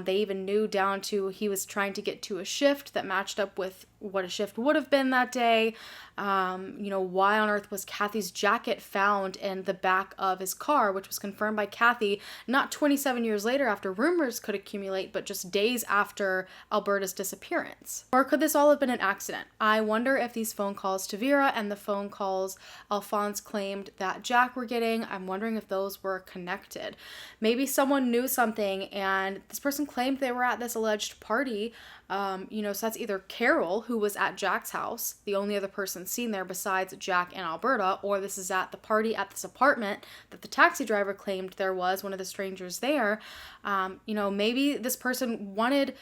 [SPEAKER 1] They even knew down to he was trying to get to a shift that matched up with what a shift would have been that day. Why on earth was Kathy's jacket found in the back of his car, which was confirmed by Kathy not 27 years later after rumors could accumulate, but just days after Alberta's disappearance? Or could this all have been an accident? I wonder if these phone calls to Vera and the phone calls Alphonse claimed that Jack were getting, I'm wondering if those were connected. Maybe someone knew something and this person claimed they were at this alleged party. So that's either Carol, who was at Jack's house, the only other person seen there besides Jack and Alberta, or this is at the party at this apartment that the taxi driver claimed there was one of the strangers there. Maybe this person wanted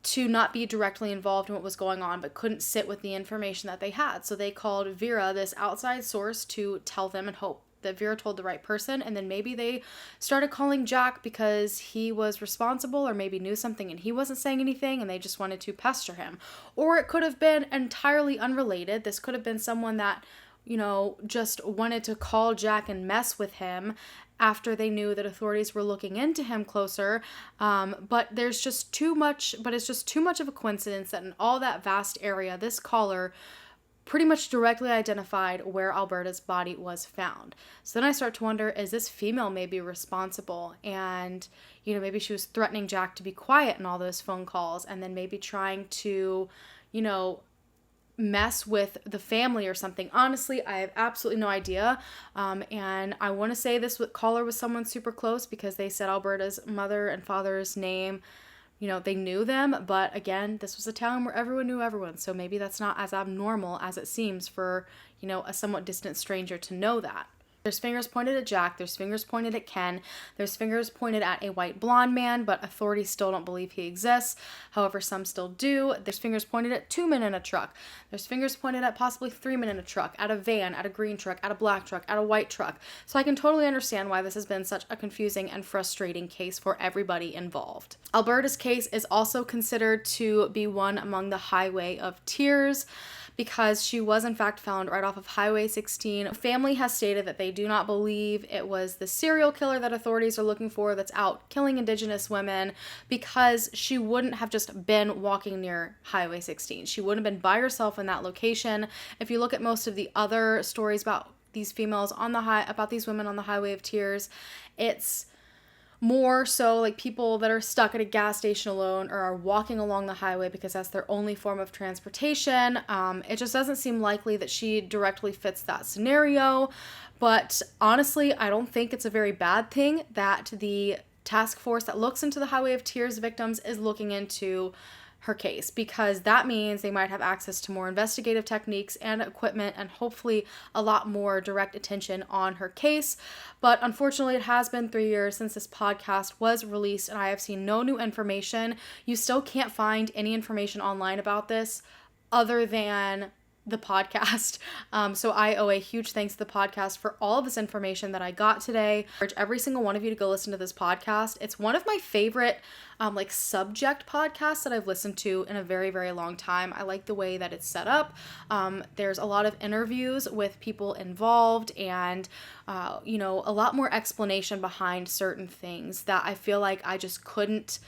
[SPEAKER 1] to not be directly involved in what was going on, but couldn't sit with the information that they had. So they called Vera, this outside source, to tell them and hope that Vera told the right person, and then maybe they started calling Jack because he was responsible or maybe knew something and he wasn't saying anything and they just wanted to pester him. Or it could have been entirely unrelated. This could have been someone that, just wanted to call Jack and mess with him after they knew that authorities were looking into him closer. But it's just too much of a coincidence that in all that vast area, this caller pretty much directly identified where Alberta's body was found. So then I start to wonder, is this female maybe responsible? And, maybe she was threatening Jack to be quiet in all those phone calls and then maybe trying to, mess with the family or something. Honestly, I have absolutely no idea. And I want to say this caller was someone super close because they said Alberta's mother and father's name. They knew them, but again, this was a town where everyone knew everyone, so maybe that's not as abnormal as it seems for, a somewhat distant stranger to know that. There's fingers pointed at Jack, there's fingers pointed at Ken, there's fingers pointed at a white blonde man, but authorities still don't believe he exists. However, some still do. There's fingers pointed at 2 men in a truck. There's fingers pointed at possibly 3 men in a truck, at a van, at a green truck, at a black truck, at a white truck. So I can totally understand why this has been such a confusing and frustrating case for everybody involved. Alberta's case is also considered to be one among the highway of tears, because she was in fact found right off of Highway 16. Family has stated that they do not believe it was the serial killer that authorities are looking for that's out killing Indigenous women, because she wouldn't have just been walking near Highway 16. She wouldn't have been by herself in that location. If you look at most of the other stories about these females on the about these women on the Highway of Tears, it's more so like people that are stuck at a gas station alone or are walking along the highway because that's their only form of transportation. It just doesn't seem likely that she directly fits that scenario. But honestly, I don't think it's a very bad thing that the task force that looks into the Highway of Tears victims is looking into her case, because that means they might have access to more investigative techniques and equipment and hopefully a lot more direct attention on her case. But unfortunately, it has been 3 years since this podcast was released and I have seen no new information. You still can't find any information online about this other than the podcast. So I owe a huge thanks to the podcast for all of this information that I got today. I urge every single one of you to go listen to this podcast. It's one of my favorite like subject podcasts that I've listened to in a very, very long time. I like the way that it's set up. There's a lot of interviews with people involved and, you know, a lot more explanation behind certain things that I feel like I just couldn't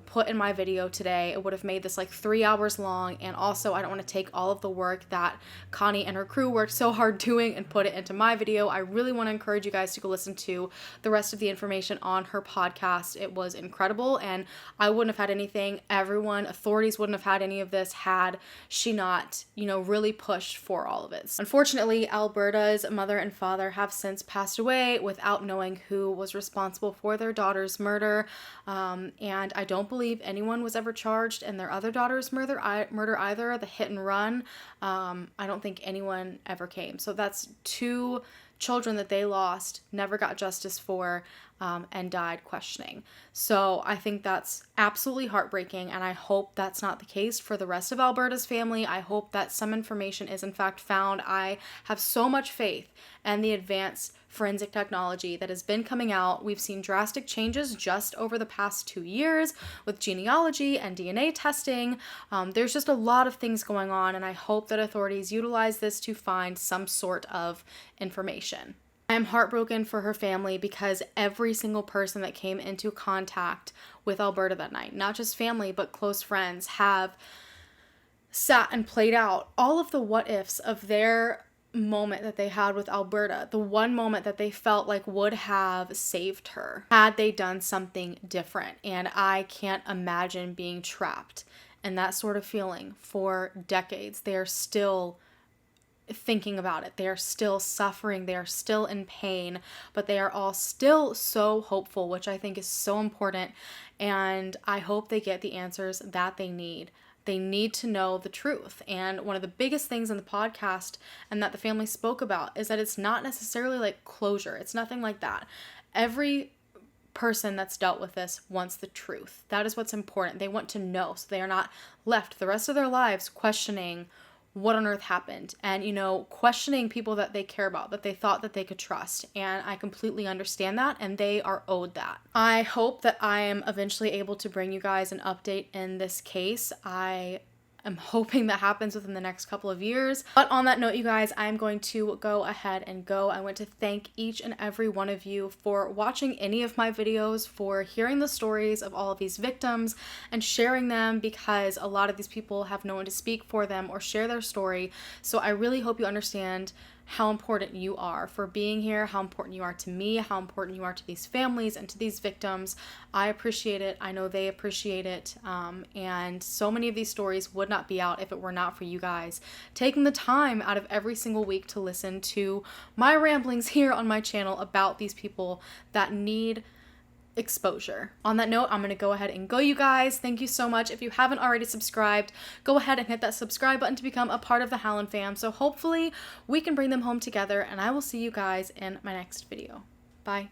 [SPEAKER 1] put in my video today. It would have made this like 3 hours long, and also I don't want to take all of the work that Connie and her crew worked so hard doing and put it into my video. I really want to encourage you guys to go listen to the rest of the information on her podcast. It was incredible, and I wouldn't have had anything, authorities wouldn't have had any of this had she not, you know, really pushed for all of it. Unfortunately, Alberta's mother and father have since passed away without knowing who was responsible for their daughter's murder, and I don't believe anyone was ever charged in their other daughter's murder either, the hit and run. I don't think anyone ever came. So that's 2 children that they lost, never got justice for, and died questioning. So I think that's absolutely heartbreaking, and I hope that's not the case for the rest of Alberta's family. I hope that some information is in fact found. I have so much faith in the advanced forensic technology that has been coming out. We've seen drastic changes just over the past 2 years with genealogy and DNA testing. There's just a lot of things going on, and I hope that authorities utilize this to find some sort of information. I am heartbroken for her family because every single person that came into contact with Alberta that night, not just family, but close friends, have sat and played out all of the what ifs of their moment that they had with Alberta, the one moment that they felt like would have saved her had they done something different. And I can't imagine being trapped in that sort of feeling for decades. They are still thinking about it. They are still suffering. They are still in pain, but they are all still so hopeful, which I think is so important. And I hope they get the answers that they need. They need to know the truth. And one of the biggest things in the podcast and that the family spoke about is that it's not necessarily like closure. It's nothing like that. Every person that's dealt with this wants the truth. That is what's important. They want to know, so they are not left the rest of their lives questioning what on earth happened and, you know, questioning people that they care about, that they thought that they could trust. And I completely understand that, and they are owed that. I hope that I am eventually able to bring you guys an update in this case. I am hoping that happens within the next couple of years. But on that note, you guys, I'm going to go ahead and go. I want to thank each and every one of you for watching any of my videos, for hearing the stories of all of these victims and sharing them, because a lot of these people have no one to speak for them or share their story. So I really hope you understand how important you are for being here, how important you are to me, how important you are to these families and to these victims. I appreciate it. I know they appreciate it. And so many of these stories would not be out if it were not for you guys taking the time out of every single week to listen to my ramblings here on my channel about these people that need exposure. On that note, I'm going to go ahead and go, you guys. Thank you so much. If you haven't already subscribed, go ahead and hit that subscribe button to become a part of the Hallan fam. So hopefully we can bring them home together, and I will see you guys in my next video. Bye.